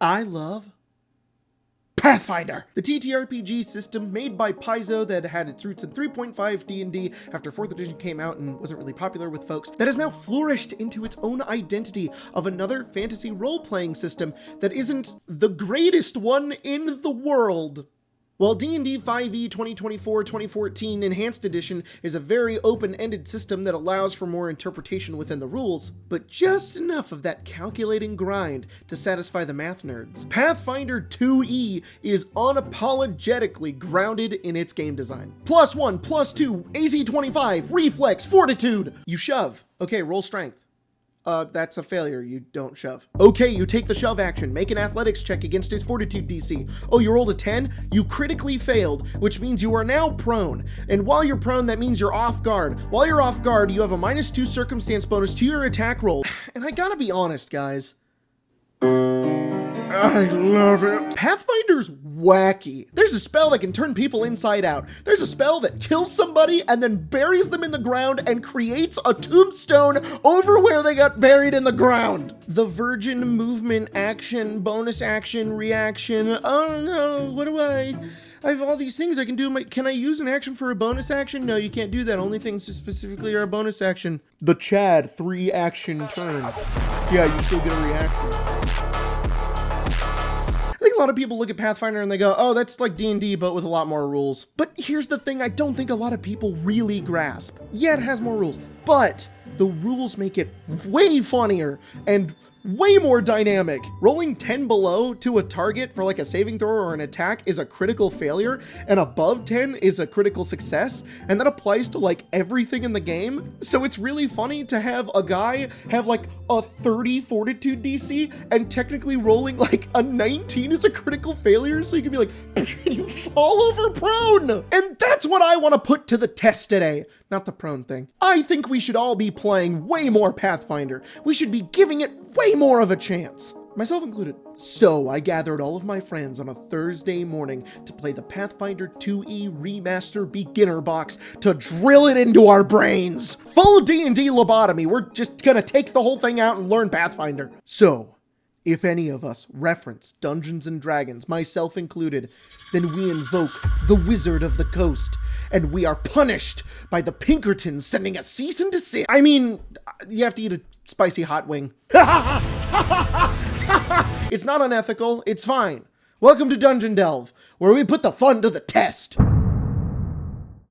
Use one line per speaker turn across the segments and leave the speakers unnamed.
I love Pathfinder, the TTRPG system made by Paizo that had its roots in 3.5 D&D after 4th edition came out and wasn't really popular with folks, that has now flourished into its own identity of another fantasy role-playing system that isn't the greatest one in the world. While D&D 5e 2024-2014 Enhanced Edition is a very open-ended system that allows for more interpretation within the rules, but just enough of that calculating grind to satisfy the math nerds, Pathfinder 2e is unapologetically grounded in its game design. +1, +2, AC 25, reflex, fortitude. You shove. Okay, roll strength. That's a failure. You don't shove. Okay, you take the shove action. Make an athletics check against his fortitude DC. Oh, you rolled a 10? You critically failed, which means you are now prone. And while you're prone, that means you're off guard. While you're off guard, you have a -2 circumstance bonus to your attack roll. And I gotta be honest, guys. I love it. Pathfinder's wacky. There's a spell that can turn people inside out. There's a spell that kills somebody and then buries them in the ground and creates a tombstone over where they got buried in the ground. The virgin movement action, bonus action, reaction. Oh no, what do I have all these things I can do. Can I use an action for a bonus action? No, you can't do that. Only things specifically are a bonus action. The Chad 3 action turn. Yeah, you still get a reaction. I think a lot of people look at Pathfinder and they go, oh, that's like D&D, but with a lot more rules. But here's the thing I don't think a lot of people really grasp. Yeah, it has more rules, but the rules make it way funnier and way more dynamic. Rolling 10 below to a target for like a saving throw or an attack is a critical failure, and above 10 is a critical success, and that applies to like everything in the game. So it's really funny to have a guy have like a 30 fortitude DC and technically rolling like a 19 is a critical failure, so you can be like, you fall over prone. And that's what I want to put to the test today. Not the prone thing. I think we should all be playing way more Pathfinder. We should be giving it way more of a chance, myself included. So I gathered all of my friends on a Thursday morning to play the Pathfinder 2e Remaster Beginner Box to drill it into our brains. Full D&D lobotomy. We're just gonna take the whole thing out and learn Pathfinder. So, if any of us reference Dungeons and Dragons, myself included, then we invoke the Wizard of the Coast, and we are punished by the Pinkertons sending a cease and desist. I mean, you have to eat a spicy hot wing. It's not unethical, it's fine. Welcome to Dungeon Delve, where we put the fun to the test.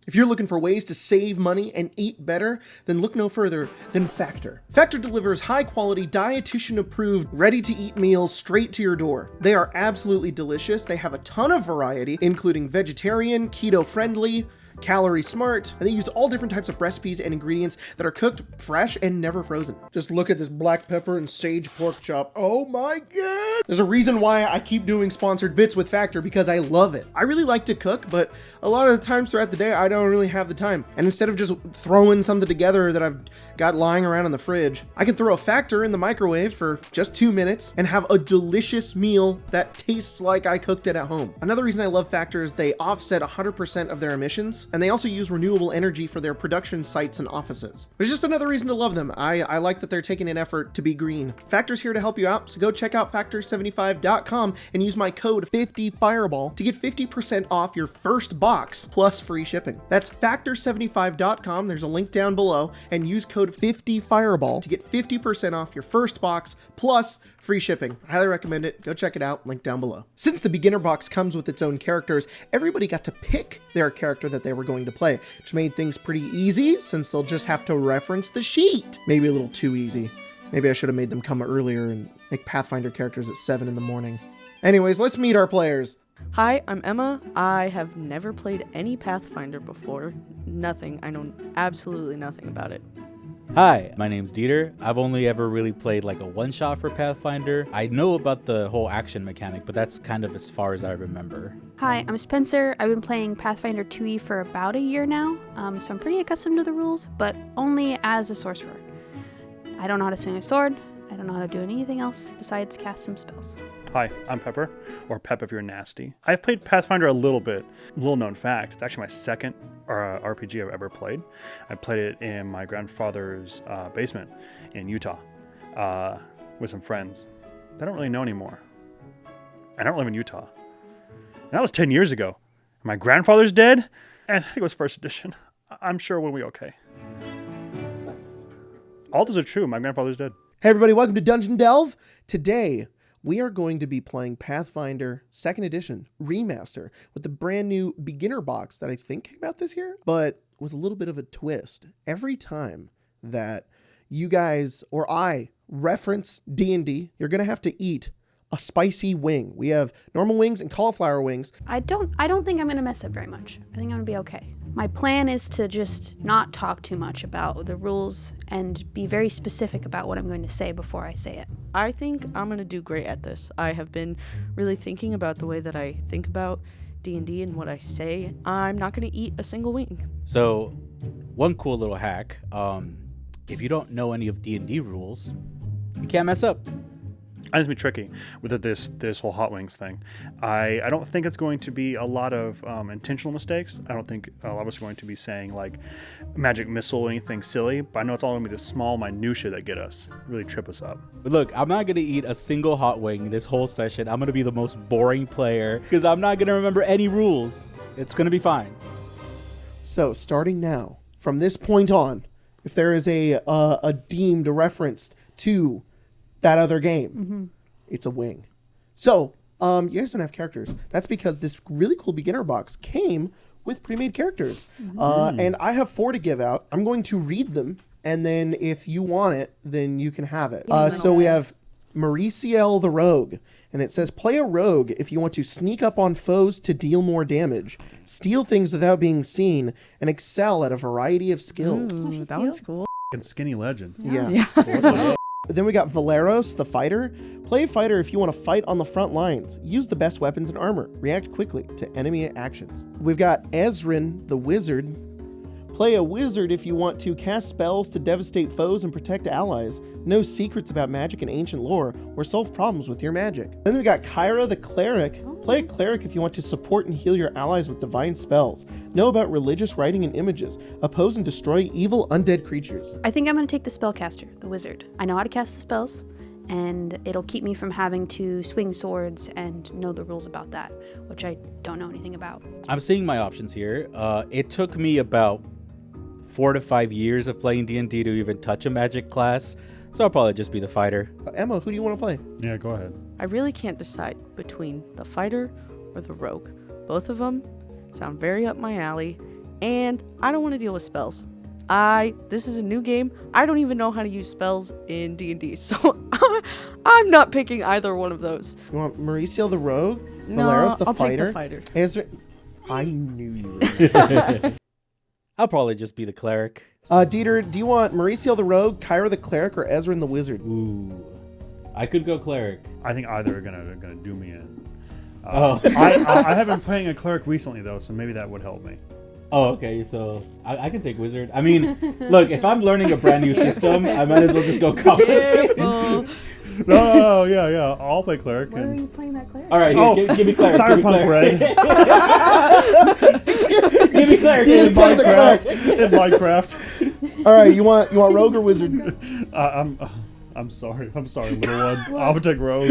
If you're looking for ways to save money and eat better, then look no further than Factor. Factor delivers high-quality, dietitian-approved, ready-to-eat meals straight to your door. They are absolutely delicious. They have a ton of variety, including vegetarian, keto-friendly, calorie smart, and they use all different types of recipes and ingredients that are cooked fresh and never frozen. Just look at this black pepper and sage pork chop. Oh my god! There's a reason why I keep doing sponsored bits with Factor, because I love it. I really like to cook, but a lot of the times throughout the day, I don't really have the time. And instead of just throwing something together that I've got lying around in the fridge, I can throw a Factor in the microwave for just 2 minutes and have a delicious meal that tastes like I cooked it at home. Another reason I love Factor is they offset 100% of their emissions, and they also use renewable energy for their production sites and offices. There's just another reason to love them. I like that they're taking an effort to be green. Factor's here to help you out, so go check out factor75.com and use my code 50fireball to get 50% off your first box plus free shipping. That's factor75.com. There's a link down below, and use code 50fireball to get 50% off your first box plus free shipping. I highly recommend it. Go check it out. Link down below. Since the beginner box comes with its own characters, everybody got to pick their character that they were going to play, which made things pretty easy since they'll just have to reference the sheet. Maybe a little too easy. Maybe I should have made them come earlier and make Pathfinder characters at 7 in the morning. Anyways, let's meet our players.
Hi, I'm Emma. I have never played any Pathfinder before. Nothing. I know absolutely nothing about it.
Hi, my name's Dieter. I've only ever really played like a one-shot for Pathfinder. I know about the whole action mechanic, but that's kind of as far as I remember.
Hi, I'm Spencer. I've been playing Pathfinder 2e for about a year now, so I'm pretty accustomed to the rules, but only as a sorcerer. I don't know how to swing a sword. I don't know how to do anything else besides cast some spells.
Hi, I'm Pepper, or Pep if you're nasty. I've played Pathfinder a little bit. Little known fact, it's actually my second RPG I've ever played. I played it in my grandfather's basement in Utah with some friends that I don't really know anymore. I don't live in Utah. And that was 10 years ago. My grandfather's dead, and I think it was first edition. I'm sure we'll be okay. All those are true. My grandfather's dead.
Hey everybody, welcome to Dungeon Delve. Today, we are going to be playing Pathfinder 2nd Edition Remaster with the brand new beginner box that I think came out this year, but with a little bit of a twist. Every time that you guys or I reference D&D, you're going to have to eat a spicy wing. We have normal wings and cauliflower wings.
I don't think I'm going to mess up very much. I think I'm going to be okay. My plan is to just not talk too much about the rules and be very specific about what I'm going to say before I say it.
I think I'm going to do great at this. I have been really thinking about the way that I think about D&D and what I say. I'm not going to eat a single wing.
So, one cool little hack, if you don't know any of D&D rules, you can't mess up.
I think it's gonna be tricky with this whole hot wings thing. I don't think it's going to be a lot of intentional mistakes. I don't think a lot of us are going to be saying like magic missile or anything silly, but I know it's all gonna be the small minutia that get us, really trip us up.
But look, I'm not going to eat a single hot wing this whole session. I'm going to be the most boring player because I'm not going to remember any rules. It's going to be fine.
So starting now, from this point on, if there is a deemed reference to that other game, it's a wing. So, you guys don't have characters. That's because this really cool beginner box came with pre-made characters. And I have 4 to give out. I'm going to read them, and then if you want it, then you can have it. So we have Mauriciel the Rogue, and it says, play a rogue if you want to sneak up on foes to deal more damage, steal things without being seen, and excel at a variety of skills.
Ooh, that one's cool.
And skinny legend.
Yeah. Then we got Valeros, the fighter. Play fighter if you want to fight on the front lines. Use the best weapons and armor. React quickly to enemy actions. We've got Ezrin, the wizard. Play a wizard if you want to cast spells to devastate foes and protect allies. Know secrets about magic and ancient lore, or solve problems with your magic. Then we got Kyra, the cleric. Play a cleric if you want to support and heal your allies with divine spells. Know about religious writing and images. Oppose and destroy evil undead creatures.
I think I'm going to take the spellcaster, the wizard. I know how to cast the spells, and it'll keep me from having to swing swords and know the rules about that, which I don't know anything about.
I'm seeing my options here. It took me about 4 to 5 years of playing D&D to even touch a magic class, so I'll probably just be the fighter.
Emma, who do you want to play?
Yeah, go ahead.
I really can't decide between the fighter or the rogue. Both of them sound very up my alley, and I don't want to deal with spells. This is a new game. I don't even know how to use spells in D&D, so I'm not picking either one of those.
You want Mauricio the rogue?
No,
Valeros the
I'll
fighter?
take the fighter.
Ezra... I knew you were
I'll probably just be the cleric.
Dieter, do you want Mauricio the rogue, Kyra the cleric, or Ezrin the wizard?
Ooh. I could go cleric.
I think either are gonna do me in.
Oh.
I have been playing a cleric recently though, so maybe that would help me.
Oh, okay, so I can take wizard. I mean, look, if I'm learning a brand new system, I might as well just go complicated.
No, yeah, I'll play cleric.
Why are you playing that cleric?
All right, here, give me cleric.
Cyberpunk Red.
Give me cleric.
Dieter's taking the cleric.
In Minecraft.
All right, you want rogue or wizard?
I'm sorry, little one. I'll take rogue.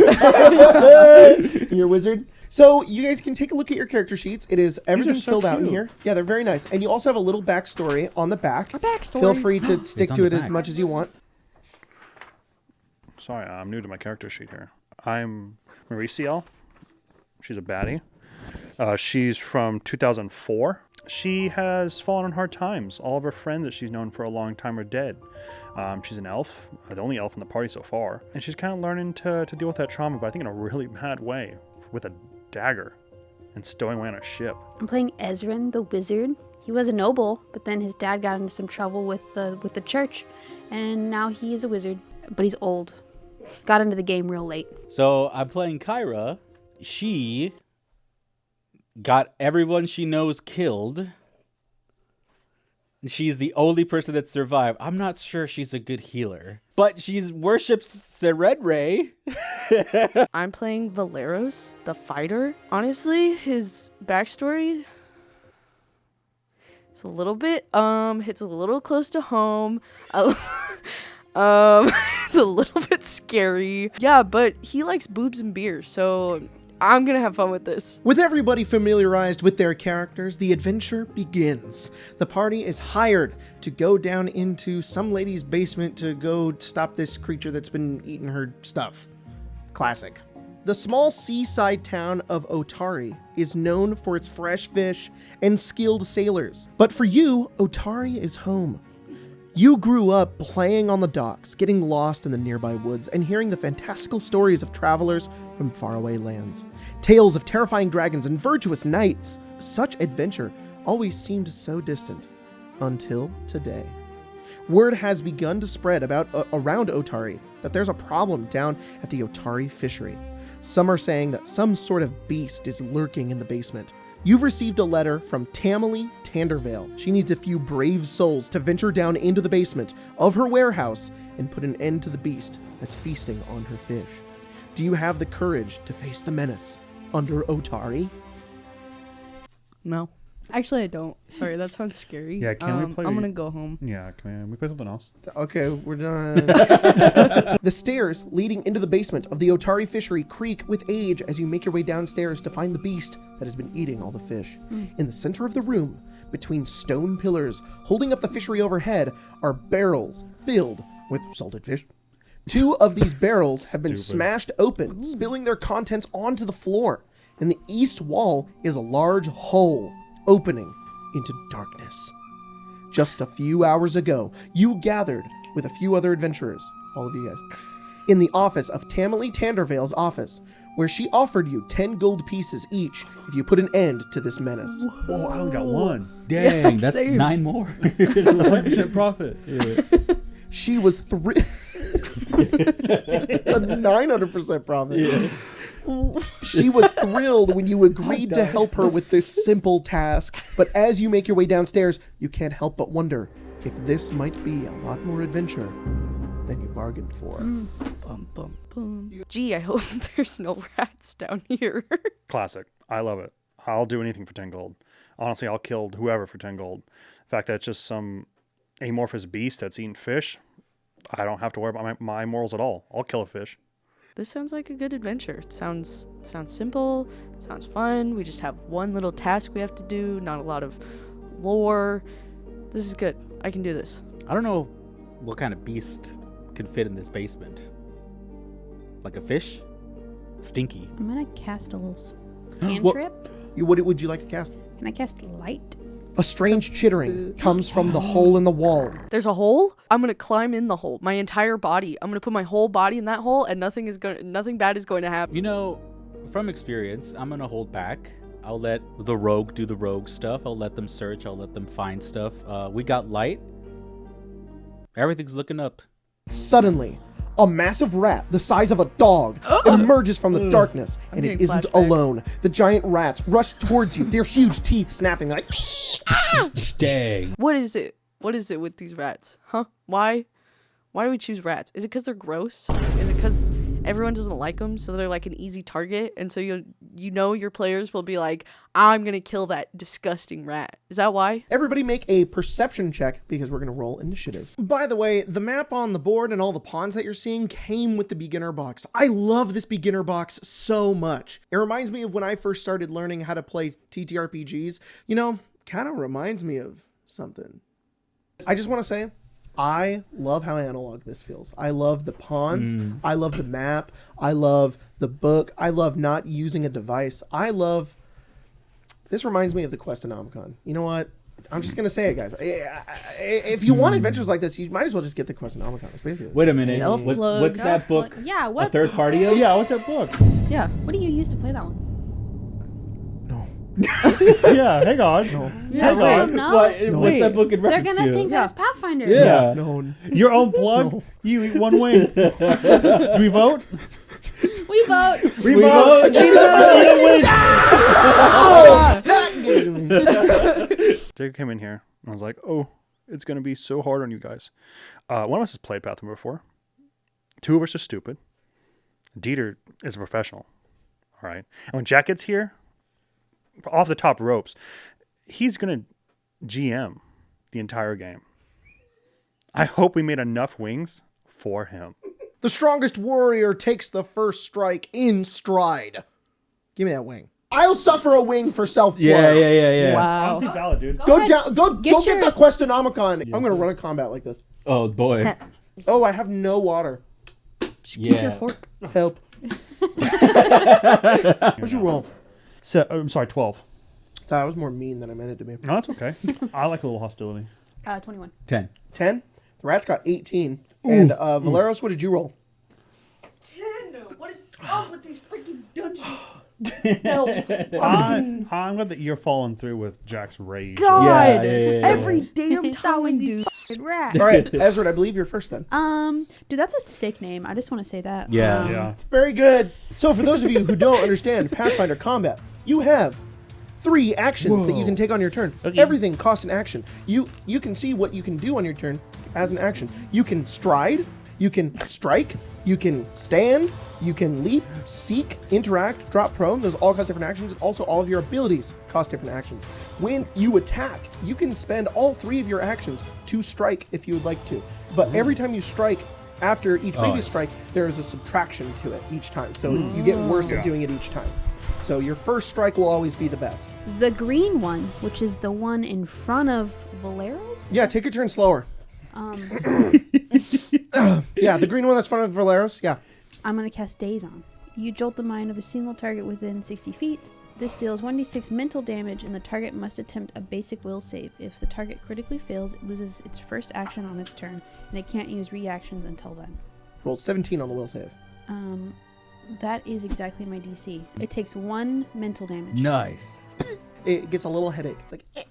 You're wizard. So you guys can take a look at your character sheets. It is everything's
so
filled out in
cute.
here. Yeah, they're very nice. And you also have a little backstory on the back.
A backstory.
Feel free to stick
on
to
the
it as
back.
much as you want.
Sorry, I'm new to my character sheet here. I'm Mauriciel. She's a baddie. She's from 2004. She has fallen on hard times. All of her friends that she's known for a long time are dead. She's an elf, the only elf in the party so far. And she's kind of learning to deal with that trauma, but I think in a really bad way, with a dagger and stowing away on a ship.
I'm playing Ezrin, the wizard. He was a noble, but then his dad got into some trouble with the church, and now he is a wizard, but he's old. Got into the game real late.
So I'm playing Kyra. She got everyone she knows killed. She's the only person that survived. I'm not sure she's a good healer, but she worships Seredre.
I'm playing Valeros, the fighter. Honestly, his backstory, it's a little bit, hits a little close to home. It's a little bit scary. Yeah, but he likes boobs and beer, so I'm gonna have fun with this.
With everybody familiarized with their characters, the adventure begins. The party is hired to go down into some lady's basement to go stop this creature that's been eating her stuff. Classic. The small seaside town of Otari is known for its fresh fish and skilled sailors. But for you, Otari is home. You grew up playing on the docks, getting lost in the nearby woods, and hearing the fantastical stories of travelers from faraway lands. Tales of terrifying dragons and virtuous knights. Such adventure always seemed so distant. Until today. Word has begun to spread around Otari that there's a problem down at the Otari fishery. Some are saying that some sort of beast is lurking in the basement. You've received a letter from Tamily Tandervale. She needs a few brave souls to venture down into the basement of her warehouse and put an end to the beast that's feasting on her fish. Do you have the courage to face the menace under Otari?
No. Actually, I don't. Sorry, that sounds scary.
Yeah, can we play?
I'm gonna go home.
Yeah, can we play something else?
Okay, we're done. The stairs leading into the basement of the Otari fishery creak with age as you make your way downstairs to find the beast that has been eating all the fish. In the center of the room, between stone pillars holding up the fishery overhead, are barrels filled with salted fish. 2 of these barrels have been smashed open, spilling their contents onto the floor. In the east wall is a large hole opening into darkness. Just a few hours ago, you gathered with a few other adventurers, all of you guys, in the office of Tamily Tandervale's office, where she offered you 10 gold pieces each if you put an end to this menace.
Oh, I only got 1.
Dang, that's
same.
9 more.
100% profit.
She was a 900% profit.
Yeah.
She was thrilled when you agreed to help her with this simple task, but as you make your way downstairs, you can't help but wonder if this might be a lot more adventure than you bargained for.
Bum, bum, bum. Gee, I hope there's no rats down here.
Classic. I love it. I'll do anything for 10 gold. Honestly, I'll kill whoever for 10 gold. The fact that it's just some amorphous beast that's eating fish, I don't have to worry about my morals at all. I'll kill a fish.
This sounds like a good adventure. It sounds simple. It sounds fun. We just have one little task we have to do. Not a lot of lore. This is good. I can do this.
I don't know what kind of beast could fit in this basement. Like a fish? Stinky.
I'm gonna cast a little cantrip.
What would you like to cast?
Can I cast light?
A strange chittering comes from the hole in the wall.
There's a hole. I'm gonna climb in the hole. My entire body. I'm gonna put my whole body in that hole, and nothing bad is going to happen.
You know, from experience, I'm gonna hold back. I'll let the rogue do the rogue stuff. I'll let them search. I'll let them find stuff. We got light. Everything's looking up.
Suddenly, a massive rat the size of a dog emerges from the darkness, and it
getting
isn't
flashbacks.
alone. The giant rats rush towards you, their huge teeth snapping like...
Dang.
What is it? What is it with these rats? Huh? Why do we choose rats? Is it because they're gross? Is it because everyone doesn't like them, so they're like an easy target, and so you know your players will be like, I'm gonna kill that disgusting rat. Is that why?
Everybody make a perception check because we're going to roll initiative. By the way, the map on the board and all the pawns that you're seeing came with the beginner box. I love this beginner box so much. It reminds me of when I first started learning how to play TTRPGs. You know, kind of reminds me of something. I just want to say, I love how analog this feels. I love the pawns. I love the map. I love the book. I love not using a device. This reminds me of the Questonomicon. You know what? I'm just going to say it, guys. If you want adventures like this, you might as well just get the Questonomicon. It's basically
Wait a minute.
Self-plug.
What's that book?
Yeah,
A
what?
third party? Yeah, what's that book?
Yeah.
What do you use to play that one?
Yeah, hang on.
Yeah.
Hang on.
No.
What's that book in
They're
reference
gonna
to?
think that's Pathfinder.
Yeah.
No.
Your own plug?
No.
You eat one wing. Do we vote?
We vote.
We vote. Jacob came in here and I was like, oh, it's going to be so hard on you guys. One of us has played Pathfinder before. 2 of us are stupid. Dieter is a professional. All right. And when Jack gets here, off the top ropes, he's going to GM the entire game. I hope we made enough wings for him.
The strongest warrior takes the first strike in stride. Give me that wing. I'll suffer a wing for self-blood.
Yeah.
Wow.
Honestly, valid, dude.
Go
ahead.
down. Go
Get
get
your-
that Questionomicon. I'm gonna run a combat like this.
Oh boy.
Oh, I have no water.
Just keep
Yeah.
your fork.
Help. What'd you roll?
So, I'm sorry, 12.
So I was more mean than I meant it to be.
No, that's okay. I like a little hostility.
21.
10.
10. The rats got 18. And Valeros, what did you roll?
10. What is up with these freaking dungeons?
I'm glad that you're following through with Jack's rage.
God,
Yeah.
every damn
It's
time
always
these
these f***ing rats.
All right, Ezra, I believe you're first then.
Dude, that's a sick name. I just want to say that.
Yeah.
Yeah.
It's very good. So for those of you who don't understand Pathfinder combat, you have 3 actions that you can take on your turn.
Okay.
Everything costs an action. You can see what you can do on your turn as an action. You can stride, you can strike, you can stand, you can leap, seek, interact, drop prone. Those all cost different actions. And also all of your abilities cost different actions. When you attack, you can spend all 3 of your actions to strike if you would like to. But every time you strike, after each previous strike, there is a subtraction to it each time. So you get worse at doing it each time. So your first strike will always be the best.
The green one, which is the one in front of Valeros?
Yeah, take your turn slower. Yeah, the green one that's in front of Valeros. Yeah.
I'm going to cast Daze on. You jolt the mind of a single target within 60 feet. This deals 1d6 mental damage, and the target must attempt a basic will save. If the target critically fails, it loses its first action on its turn, and it can't use reactions until then.
Rolled 17 on the will save.
That is exactly my DC. It takes 1 mental damage.
Nice.
It gets a little headache. It's like, eh.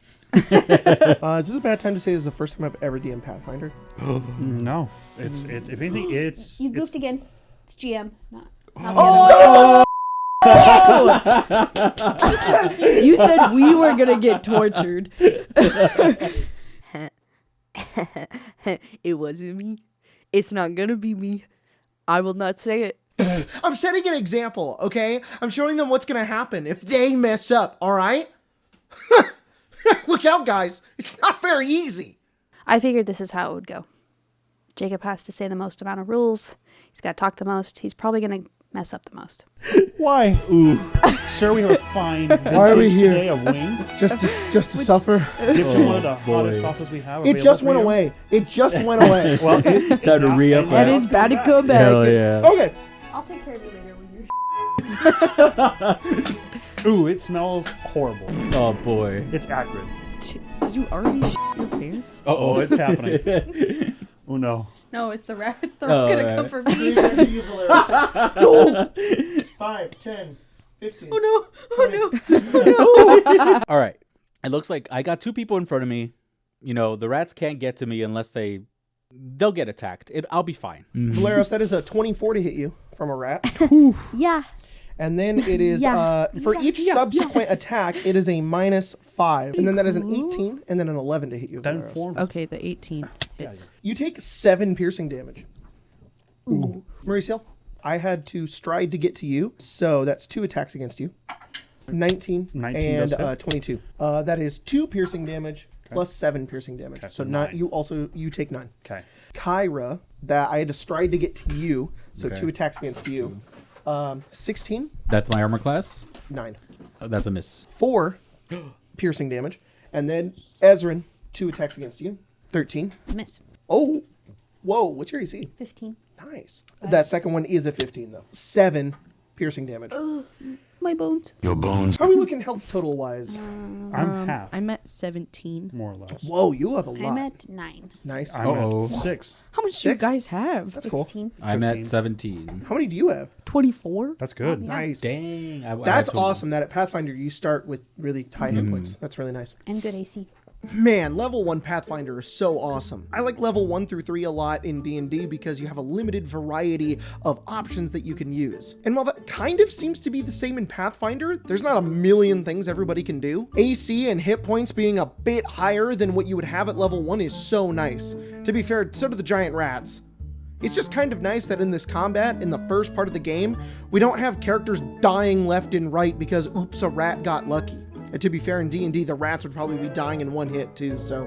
Is this a bad time to say this is the first time I've ever DM'd Pathfinder?
No. It's if anything, it's...
You
it's
goofed again. It's GM. Not
You said we were gonna get tortured. It wasn't me. It's not gonna be me. I will not say it.
I'm setting an example, okay? I'm showing them what's going to happen if they mess up, all right? Look out, guys. It's not very easy.
I figured this is how it would go. Jacob has to say the most amount of rules. He's got to talk the most. He's probably going to mess up the most.
Why? Sir, we have a fine
Why are we
vintage
here?
today of wing.
Just to suffer.
Dipped in one of the
boy.
hottest sauces we have.
It just
available
went
for you.
away. It just went away.
Well,
Time to re-up
That is bad to come back.
Hell yeah.
Okay.
I'll take care of you later when you're
Ooh, it smells horrible.
Oh boy.
It's acrid.
Did you already your pants?
Oh, it's happening. Oh no.
No, it's the rat. It's the
Oh,
gonna
right.
come for me.
5, 10, 15.
Oh no!
All right. It looks like I got 2 people in front of me. You know, the rats can't get to me unless they'll get attacked. I'll be fine.
Valeros, that is a 24 to hit you from a rat.
Yeah.
And then it is, for each subsequent attack, it is a -5. And then that is an 18 and then an 11 to hit you.
That
Valeros.
informs.
Okay, the 18 hits.
You take 7 piercing damage. Ooh. Mauricio, I had to stride to get to you, so that's 2 attacks against you. 19
19 does
and
hit.
22. That is 2 piercing damage plus 7 piercing damage. So not
9.
you take 9.
Okay.
Kyra, that I had to stride to get to you, so
Okay.
2 attacks against you. 16,
That's my armor class.
9.
Oh, that's a miss.
4 piercing damage, and then Ezrin, 2 attacks against you. 13.
Miss.
Oh, whoa! What's your AC?
15.
Nice. That second one is a 15 though. 7 piercing damage.
My bones.
How are we looking health total wise?
I'm half,
I'm at 17.
more or less.
Whoa, you have a lot.
I'm at 9.
Nice.
I'm
Uh-oh.
at 6.
How much do you
6?
guys have?
That's cool.
16.
I'm at
15.
17.
How many do you have?
24?
That's good.
Nice.
Dang. I
That's
have to-
awesome that at Pathfinder you start with really high hit points. That's really nice.
And good AC.
Man, level 1 Pathfinder is so awesome. I like level 1 through 3 a lot in D&D because you have a limited variety of options that you can use. And while that kind of seems to be the same in Pathfinder, there's not a million things everybody can do. AC and hit points being a bit higher than what you would have at level 1 is so nice. To be fair, so do the giant rats. It's just kind of nice that in this combat, in the first part of the game, we don't have characters dying left and right because oops, a rat got lucky. And to be fair, in D&D, the rats would probably be dying in one hit too, so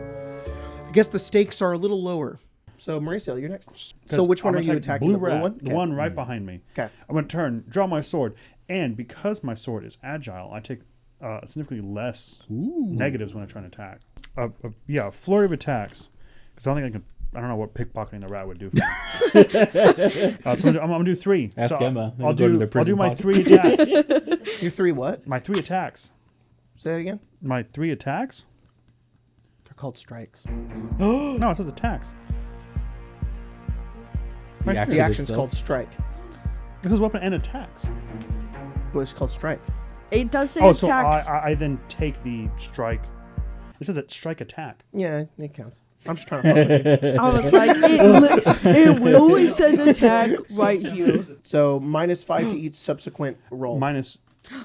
I guess the stakes are a little lower. So Mauricio, you're next. So which one are you attacking? The blue
rat,
one?
the one right behind me.
Okay.
I'm going to turn, draw my sword, and because my sword is agile, I take significantly less negatives when I try and attack. Yeah, a flurry of attacks. Because I don't think I don't know what pickpocketing the rat would do for me. So I'm going to do 3.
Ask
so
Emma.
I'll do my
pocket.
3 attacks.
Your 3 what?
My 3 attacks.
Say that again.
My 3 attacks?
They're called strikes.
No, it says attacks.
The action
The action's
itself.
called strike.
This is weapon and attacks.
But it's called strike.
It does say
Oh, so
attacks.
I then take the strike. It says strike attack.
Yeah, it counts. I'm just trying to fuck with you.
I was like, it literally says attack right here.
So -5 to each subsequent roll.
Minus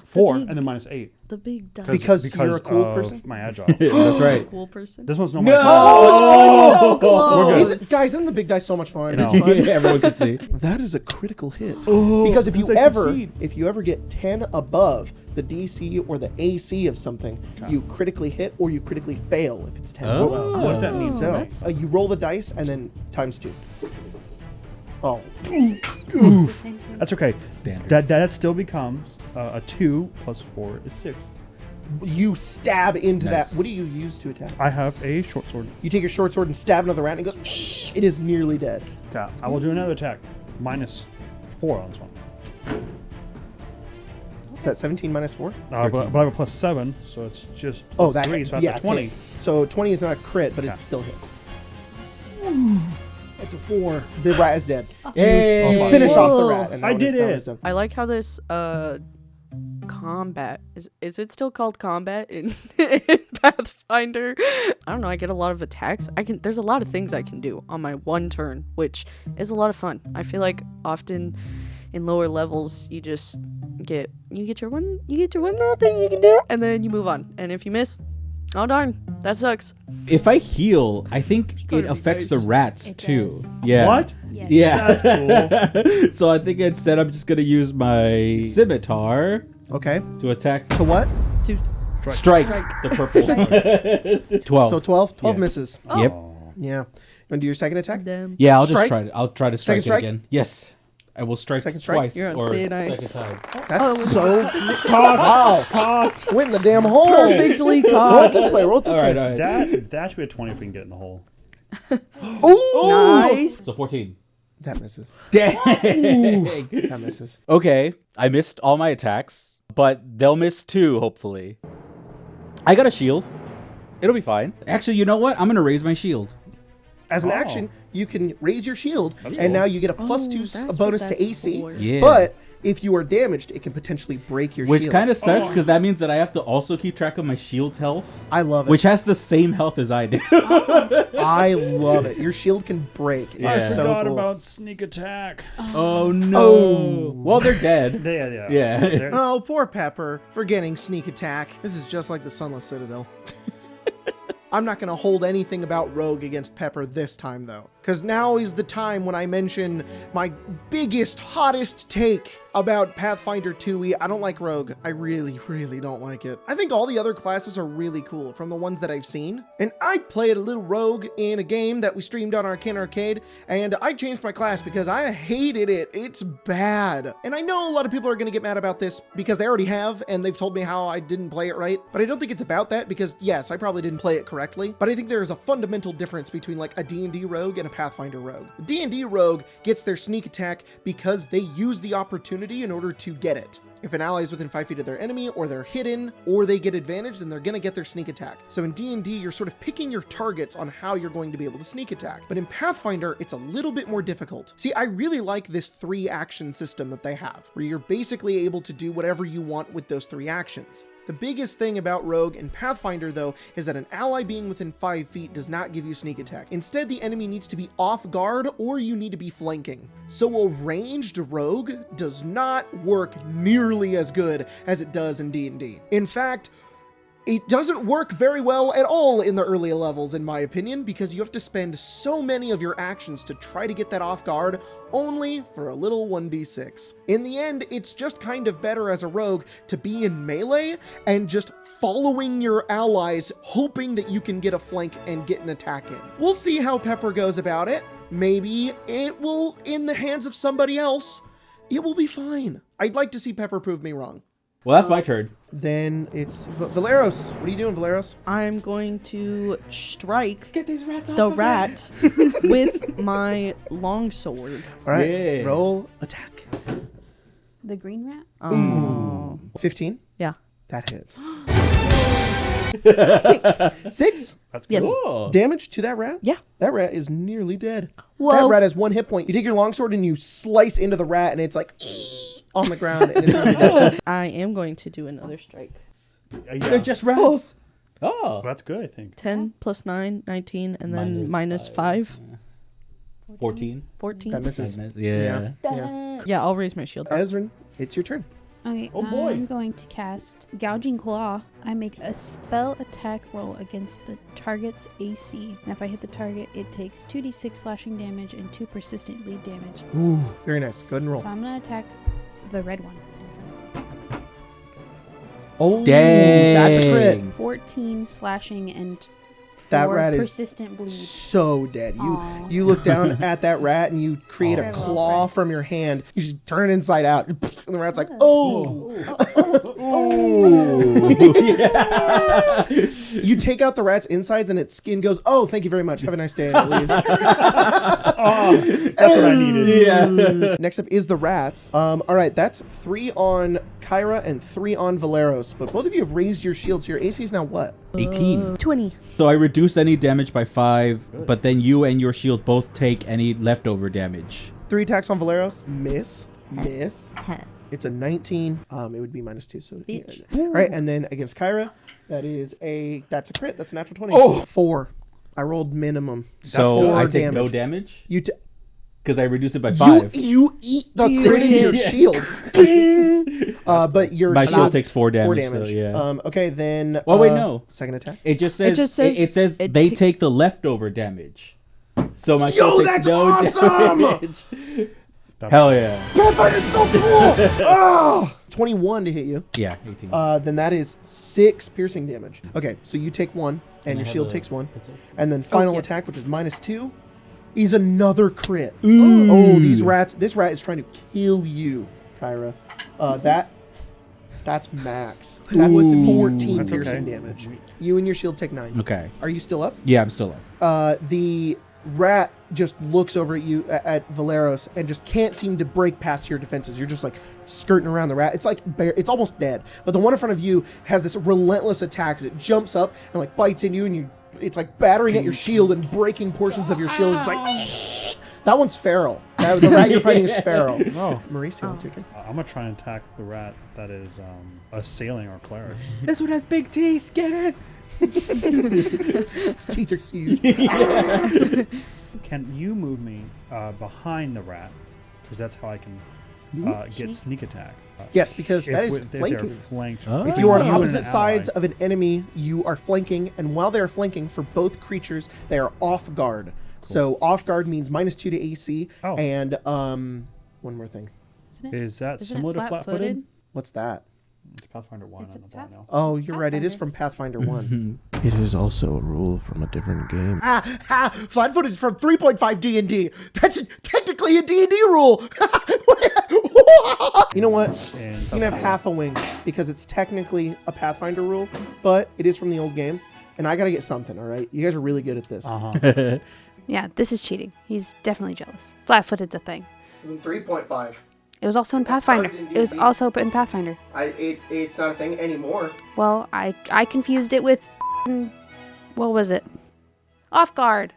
4
big-
and then minus 8.
The big dice.
Because you're a cool
of
person?
My agile.
That's right.
Cool person.
This one's no
No!
minus
Oh, so
We're
close.
good.
Guys, isn't the big dice so much fun?
No.
Everyone can see.
That is a critical hit. Because if
succeed.
you ever get 10 above the DC or the AC of something, you critically hit or you critically fail if it's 10 below.
What does that mean?
So you roll the dice and then ×2. Oh,
The same thing.
That's okay.
Standard.
That still becomes a 2 plus 4 is 6.
you stab into
Nice.
that. What do you use to attack?
I have a short sword.
You take your short sword and stab another rat and it goes, it is nearly dead.
Okay. I will do another attack. Minus 4 on this one.
Is that 17 -4?
But I have a plus 7, so it's just
Oh,
plus
that
3, so that's
yeah,
a 20.
hit. So 20 is not a crit, but
Okay.
it still hits. It's a 4. The rat is dead.
Yay!
You finish off the
Whoa.
rat. And that
I
one is-
did
that one
it.
is done.
I like how this combat is it still called combat in, in Pathfinder? I don't know. I get a lot of attacks. There's a lot of things I can do on my one turn, which is a lot of fun. I feel like often in lower levels you just get your one little thing you can do, and then you move on. And if you miss, oh darn, that sucks.
If I heal, I think
gonna
it
be
affects
nice.
the rats
It
too.
does.
Yeah.
What?
Yes.
Yeah.
That's cool.
So I think instead I'm just gonna use my scimitar
Okay.
to attack.
To what?
To
Strike the purple. 12.
So 12? 12
Yeah.
misses.
Yep.
Yeah. You want to do your second attack?
them.
Yeah, I'll
Strike?
just try it. I'll try to strike
Second strike?
it again. Yes. I will strike
Second strike?
twice
You're on
or
thin ice.
second time.
That's so... Wow.
Caught.
Went in the damn hole.
Perfectly
Roll it
caught.
this way. Roll it this
All right,
way.
all right.
That should be a 20 if we can get in the hole.
Ooh!
Nice.
So 14.
That misses.
Dang.
That misses.
Okay, I missed all my attacks, but they'll miss 2, hopefully. I got a shield. It'll be fine. Actually, you know what? I'm going to raise my shield.
As an
Oh.
action, you can raise your shield,
That's
and
cool.
now you get a +2
that's what
bonus to
that's
AC.
for.
Yeah.
But if you are damaged, it can potentially break your
Which
shield.
kind of sucks because that means that I have to also keep track of my shield's health,
I love it.
which has the same health as I do.
I love it. Your shield can break.
Yeah.
It's so
Forgot
cool.
about sneak attack.
Oh no.
Oh.
Well, they're dead.
Yeah.
Yeah.
They're-
Oh, poor Pepper for getting sneak attack. This is just like the Sunless Citadel. I'm not going to hold anything about Rogue against Pepper this time, though. Because now is the time when I mention my biggest, hottest take about Pathfinder 2e. I don't like Rogue. I really, really don't like it. I think all the other classes are really cool from the ones that I've seen. And I played a little Rogue in a game that we streamed on Arcane Arcade, and I changed my class because I hated it. It's bad. And I know a lot of people are going to get mad about this because they already have, and they've told me how I didn't play it right. But I don't think it's about that because, yes, I probably didn't play it correctly. But I think there is a fundamental difference between like a D&D rogue and a Pathfinder rogue. A D&D rogue gets their sneak attack because they use the opportunity in order to get it. If an ally is within 5 feet of their enemy, or they're hidden, or they get advantage, then they're gonna get their sneak attack. So in D&D, you're sort of picking your targets on how you're going to be able to sneak attack. But in Pathfinder, it's a little bit more difficult. See, I really like this 3 action system that they have, where you're basically able to do whatever you want with those 3 actions. The biggest thing about Rogue and Pathfinder, though, is that an ally being within 5 feet does not give you sneak attack. Instead, the enemy needs to be off guard or you need to be flanking. So a ranged Rogue does not work nearly as good as it does in D&D. In fact, it doesn't work very well at all in the early levels, in my opinion, because you have to spend so many of your actions to try to get that off guard, only for a little 1d6. In the end, it's just kind of better as a rogue to be in melee and just following your allies, hoping that you can get a flank and get an attack in. We'll see how Pepper goes about it. maybe it will, in the hands of somebody else, it will be fine. I'd like to see Pepper prove me wrong.
Well, that's my turn.
Then it's Valeros. What are you doing, Valeros?
I'm going to strike
Get these rats off
the
of
rat with my longsword.
All right,
Yeah.
roll attack.
The green rat?
Oh.
15.
Yeah.
That hits.
6.
6
That's good.
Yes.
Cool.
damage to that rat?
Yeah.
That rat is nearly dead.
Whoa.
That rat has 1 hit point. You take your longsword and you slice into the rat, and it's like on the ground, and it's nearly dead.
I am going to do another strike.
Yeah.
They're just rats. Oh.
That's good, I think.
10 plus 9, 19, and then minus 5.
14.
14.
That misses.
Yeah.
Yeah.
Yeah, I'll raise my shield.
Ezrin, it's your turn.
Okay,
Oh, boy.
I'm going to cast Gouging Claw. I make a spell attack roll against the target's AC. And if I hit the target, it takes 2d6 slashing damage and 2 persistent bleed damage.
Ooh, very nice. Go ahead and roll.
So I'm going to attack the red one.
Oh,
Dang.
that's a crit.
14 slashing and 4
That rat is
persistent bleed.
so dead.
Aw.
You look down at that rat and you create a
Very well,
claw
friend.
from your hand. You just turn it inside out. And the rat's like, oh. You take out the rat's insides and its skin goes, oh, thank you very much. Have a nice day. And it leaves.
That's what I needed.
Yeah.
Next up is the rats. All right, that's 3 on Kyra and 3 on Valeros. But both of you have raised your shields. Your AC is now what?
18.
20.
So I reduce any damage by 5, but then you and your shield both take any leftover damage.
3 attacks on Valeros. Miss. It's a 19. It would be -2. So yeah. All right, and then against Kyra, that's a crit. That's a natural 20.
Oh.
4. I rolled minimum.
So
4
I take no damage
You
because I reduce it by 5.
you eat the crit into your shield. But your
My shield takes 4 damage.
4 damage.
So, yeah.
Okay, then.
Well, wait, no.
Second attack.
It just says it says
it
they
ta-
take the leftover damage. So my
Yo,
shield takes
that's
no
awesome!
damage. Hell yeah.
Pathfinder's so cool. 21 to hit you.
Yeah, 18.
Then that is 6 piercing damage. Okay, so you take 1, and your shield takes 1. And then final
yes.
attack, which is -2, is another crit. Oh, this rat is trying to kill you, Kyra. That's max. That's 14
That's
piercing
okay.
damage. You and your shield take 9.
Okay.
Are you still up?
Yeah, I'm still up.
The rat just looks over at you at Valeros and just can't seem to break past your defenses. You're just like skirting around the rat. It's like it's almost dead. But the one in front of you has this relentless attack as it jumps up and like bites into you, and it's like battering at your shield and breaking portions of your shield. It's like that one's feral. The rat you're fighting is feral.
Oh.
Mauricio, it's your turn.
I'm going to try and attack the rat that is assailing our cleric.
This one has big teeth. Get it?
Its teeth are huge.
Can you move me behind the rat? Because that's how I can get sneak attack.
Yes, because that is
if they're
flanking.
flanked.
Oh.
If you are on
You and
opposite
an
sides
ally.
of an enemy, you are flanking, and while they are flanking, for both creatures, they are off guard. So off guard means -2 to AC,
Oh.
and one more thing.
Is that
Isn't
similar
it
to flat-footed?
What's that?
It's Pathfinder 1.
It's
I
a
don't know if I know.
Oh, you're right. It is from Pathfinder 1. It is also a rule from a different game. Flat-footed from 3.5 D&D. That's technically a D&D rule. You know what?
And
You can have half a wing because it's technically a Pathfinder rule, but it is from the old game. And I got to get something, all right? You guys are really good at this.
Yeah, this is cheating. He's definitely jealous. Flat-footed's a thing.
It was in 3.5.
It was also in
That's
Pathfinder.
started in
It was
D&D.
also in Pathfinder.
It's not a thing anymore.
Well, I confused it with what was it? Off guard.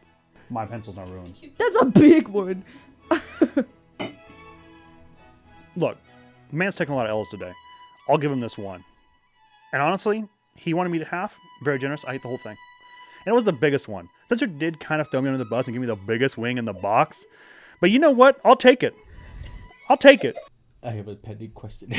my pencil's not ruined.
That's a big one.
Look, the man's taking a lot of L's today. I'll give him this one. And honestly, he wanted me to half. Very generous. I ate the whole thing. And it was the biggest one. Spencer did kind of throw me under the bus and give me the biggest wing in the box. But you know what? I'll take it. I'll take it.
I have a pending question.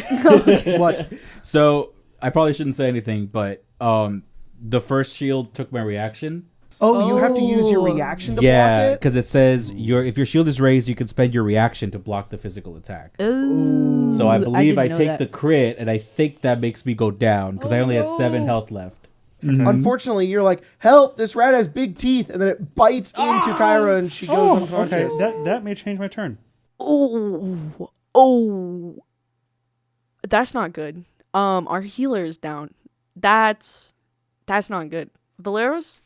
What?
So I probably shouldn't say anything, but the first shield took my reaction.
Oh, you have to use your reaction to block
Yeah,
it?
because it says if your shield is raised, you can spend your reaction to block the physical attack.
Ooh,
So I believe I
didn't know
take
that.
the crit, and I think that makes me go down because I only had 7 health left.
Unfortunately, you're like, help, this rat has big teeth. And then it bites into Kyra and she goes
Okay,
unconscious.
that may change my turn.
Oh. That's not good. Our healer is down. That's not good. Valeros?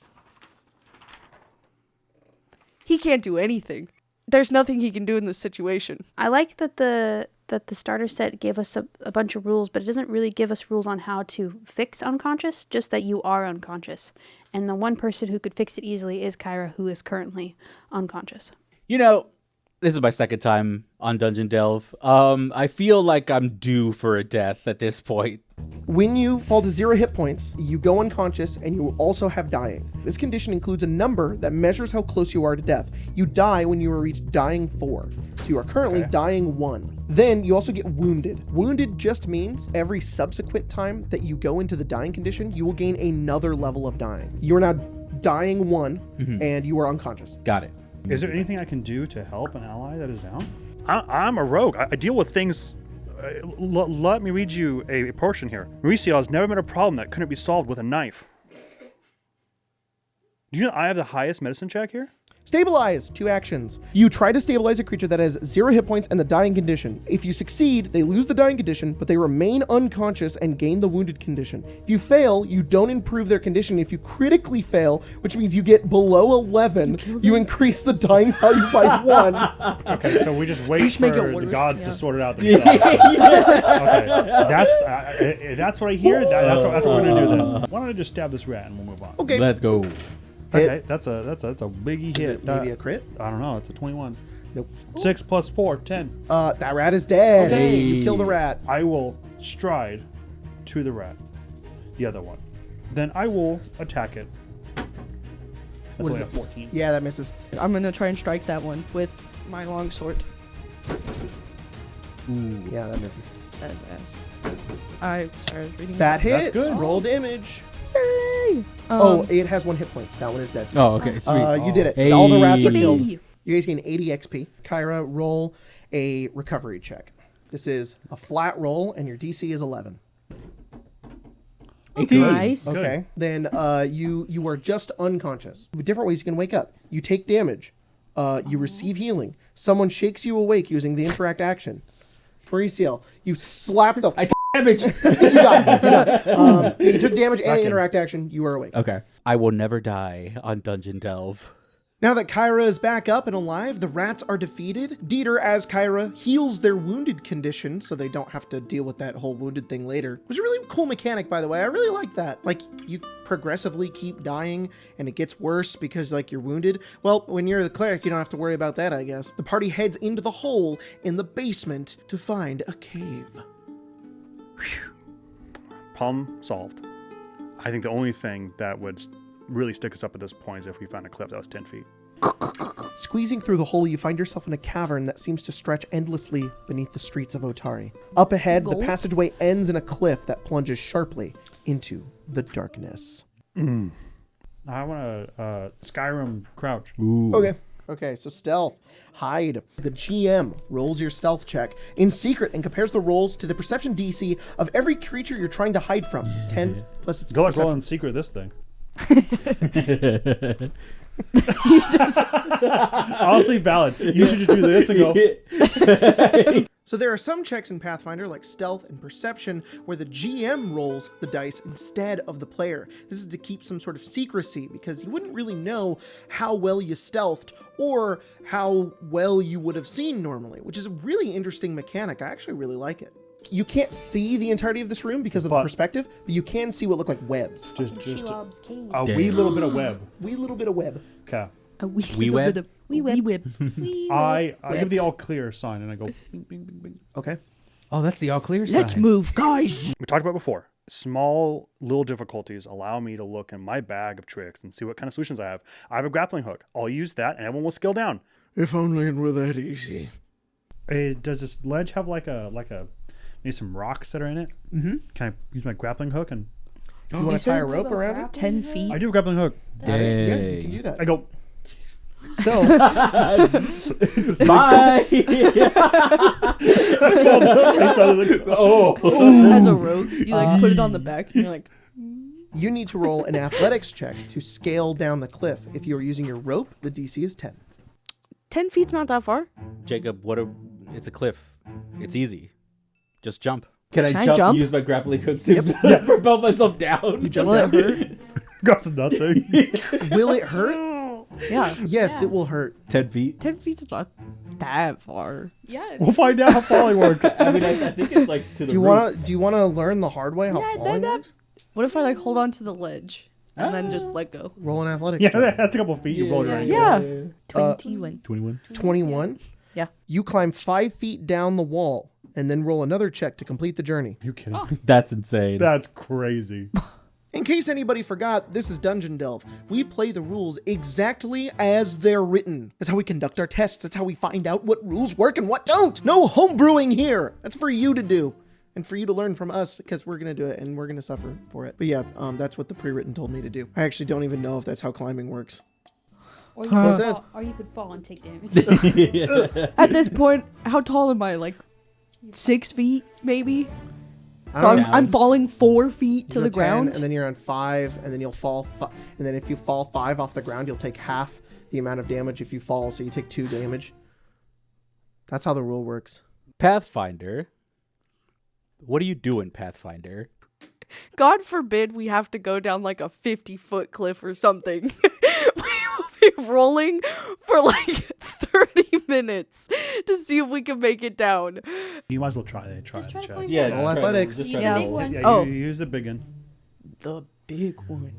He can't do anything. There's nothing he can do in this situation.
I like that the starter set gave us a bunch of rules, but it doesn't really give us rules on how to fix unconscious, just that you are unconscious. And the one person who could fix it easily is Kyra, who is currently unconscious.
You know, this is my second time on Dungeon Delve. I feel like I'm due for a death at this point.
When you fall to 0 hit points, you go unconscious and you also have dying. This condition includes a number that measures how close you are to death. You die when you reach dying 4. So you are currently dying 1. Then you also get wounded. Wounded just means every subsequent time that you go into the dying condition, you will gain another level of dying. You are now dying 1 and you are unconscious.
Got it.
Is there anything I can do to help an ally that is down? I'm a rogue. I deal with things. Let me read you a portion here. Mauricio has never been a problem that couldn't be solved with a knife. Do you know I have the highest medicine check here?
Stabilize, 2 actions. You try to stabilize a creature that has 0 hit points and the dying condition. If you succeed, they lose the dying condition, but they remain unconscious and gain the wounded condition. If you fail, you don't improve their condition. If you critically fail, which means you get below 11, you increase the dying value by 1.
Okay, so we just wait
Just
for
make it
the
worse,
gods
yeah.
to sort it out themselves. Okay, that's what I hear. That's what we're gonna do then. Why don't I just stab this rat and we'll move on?
Okay.
Let's go.
Okay, that's a biggie
Is
hit.
it maybe a crit?
I don't know. It's a 21.
Nope.
6 plus 4, 10.
That rat is dead.
Okay.
You kill the rat.
I will stride to the rat, the other one. Then I will attack it. That's
What is
only a
it?
14.
Yeah, that misses.
I'm going to try and strike that one with my longsword.
Yeah, that misses.
As S. I was reading
That hits.
good.
Roll damage.
Sorry.
It has 1 hit point. That one is dead.
Oh, okay. Sweet.
You did it.
Hey.
All the rats are
Yippee.
killed. You guys gain 80 XP. Kyra, roll a recovery check. This is a flat roll, and your DC is 11.
18.
Nice.
Good.
Okay. Then you are just unconscious. Different ways you can wake up. You take damage. You receive healing. Someone shakes you awake using the interact action. Mauricio, you slap the...
Damage.
You got it. You took damage and
Okay.
interact action. You are awake.
Okay. I will never die on Dungeon Delve.
Now that Kyra is back up and alive, the rats are defeated. Dieter, as Kyra, heals their wounded condition so they don't have to deal with that whole wounded thing later. It was a really cool mechanic, by the way. I really like that. Like, you progressively keep dying and it gets worse because, like, you're wounded. Well, when you're the cleric, you don't have to worry about that, I guess. The party heads into the hole in the basement to find a cave.
Problem solved. I think the only thing that would really stick us up at this point is if we found a cliff that was 10 feet.
Squeezing through the hole, you find yourself in a cavern that seems to stretch endlessly beneath the streets of Otari. Up ahead, the passageway ends in a cliff that plunges sharply into the darkness.
I want to Skyrim crouch.
Ooh.
Okay, so stealth. Hide. The GM rolls your stealth check in secret and compares the rolls to the perception DC of every creature you're trying to hide from. 10 plus its
Go like
perception.
roll in secret this thing. Honestly, valid. You should just do this and go.
So there are some checks in Pathfinder, like stealth and perception, where the GM rolls the dice instead of the player. This is to keep some sort of secrecy, because you wouldn't really know how well you stealthed or how well you would have seen normally, which is a really interesting mechanic. I actually really like it. You can't see the entirety of this room because of the
But-
perspective, but you can see what look like webs.
Just
Shelob's cave.
a wee little bit of web.
Wee little bit of web.
Okay.
A wee
Wee
little
web?
bit of wee web.
I give the all clear sign and I go bing, bing, bing, bing.
Okay.
Oh, that's the all clear sign.
Let's move, guys.
We talked about before. Small little difficulties allow me to look in my bag of tricks and see what kind of solutions I have. I have a grappling hook. I'll use that and everyone will scale down.
If only it were that easy.
Does this ledge have like a maybe some rocks that are in it? Mm-hmm. Can I use my grappling hook and
You want to tie a rope around it?
10 feet.
I do a grappling hook.
Yeah, you can do that.
I go
So,
Bye.
oh
As a rogue, you like put it on the back and you're like,
You need to roll an athletics check to scale down the cliff. If you are using your rope, the DC is 10.
10 feet's not that far.
Jacob, it's a cliff. It's easy. Just jump.
Can I jump?
Use my grappling hook to propel myself down.
You jump
Will
down.
it hurt?
Got nothing.
Will it hurt?
Yeah.
Yes, it will hurt.
10 feet.
10 feet's not that far.
Yeah.
We'll find out how falling works.
I mean, I think it's like to the
Do you want to learn the hard way how falling works?
What if I like hold on to the ledge and then just let go?
Roll an athletics
Yeah,
check.
that's a couple feet. You're rolling right.
Yeah.
21.
21.
Yeah.
You climb 5 feet down the wall and then roll another check to complete the journey.
You kidding me?
That's insane.
That's crazy.
In case anybody forgot, this is Dungeon Delve. We play the rules exactly as they're written. That's how we conduct our tests. That's how we find out what rules work and what don't. No homebrewing here. That's for you to do. And for you to learn from us, because we're going to do it and we're going to suffer for it. But yeah, that's what the pre-written told me to do. I actually don't even know if that's how climbing works.
Or you,
Huh.
could fall and take damage.
At this point, how tall am I? Like 6 feet, maybe?
I
So
don't
I'm
know.
falling 4 feet to
You
the
go 10,
ground.
and then you're on 5, and then you'll fall. And then if you fall 5 off the ground, you'll take half the amount of damage if you fall. So you take 2 damage. That's how the rule works.
Pathfinder. What do you do in Pathfinder?
God forbid we have to go down like a 50-foot cliff or something. We will be rolling for like 30 minutes to see if we can make it down.
You might as well try the
Just try to
check.
climb
Yeah,
down.
Roll athletics.
Just
Use
try
the
to
big
roll.
one.
Yeah,
Oh.
you use the big one.
The big one.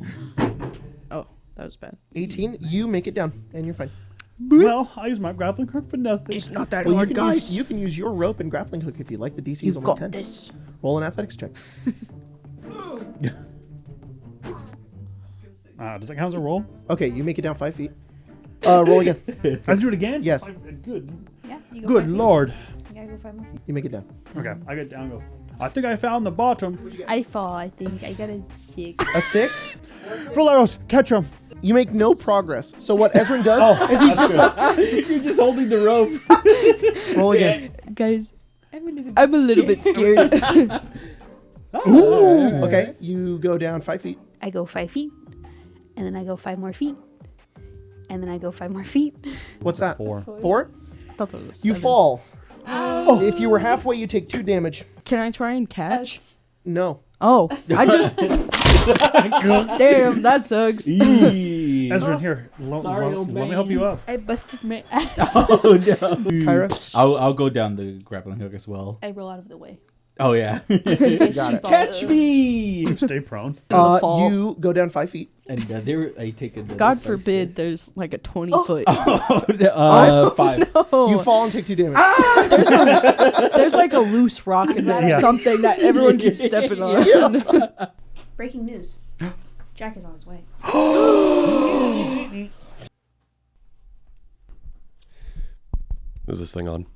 Oh, that was bad.
18, you make it down, and you're fine.
Well, I use my grappling hook for nothing.
It's not that
Well,
hard,
you can
guys.
you can use your rope and grappling hook if you like. The DC is
You've
only
got
10.
this.
Roll an athletics check.
Does that count as a roll?
Okay, you make it down 5 feet. Roll again.
Let's do it again?
Yes.
Good.
Yeah, you go
Good
5 feet.
lord.
You gotta go 5 more feet.
You make it down.
Okay, I get down and go. I think I found the bottom.
I fall, I think. I got a 6.
A 6.
Roleros, catch him.
You make no progress. So what Ezrin does is he's just like,
You're just holding the rope.
roll again.
Guys,
I'm a little bit
I'm a little bit scared.
Okay, you go down 5 feet.
I go 5 feet, and then I go 5 more feet, and then I go 5 more feet.
What's that?
4.
4?
Thought that was
You
7.
fall. If you were halfway, you take 2 damage.
Can I try and catch?
No.
Oh, I just. Damn, that sucks.
Ezra, here.
Sorry, old
let me
man.
help you up.
I busted my ass.
Oh no.
Kyra?
I'll go down the grappling hook as well.
I roll out of the way.
Oh yeah.
Just in case
Got
she
it.
falls.
Catch me!
Stay prone.
fall.
You go down 5 feet.
And there I take a.
God forbid there's like a 20-foot.
5.
Oh.
You fall and take 2 damage.
There's like a loose rock in there or
Yeah.
something that everyone keeps stepping on.
Breaking news. Jack is on his way.
Is this thing on?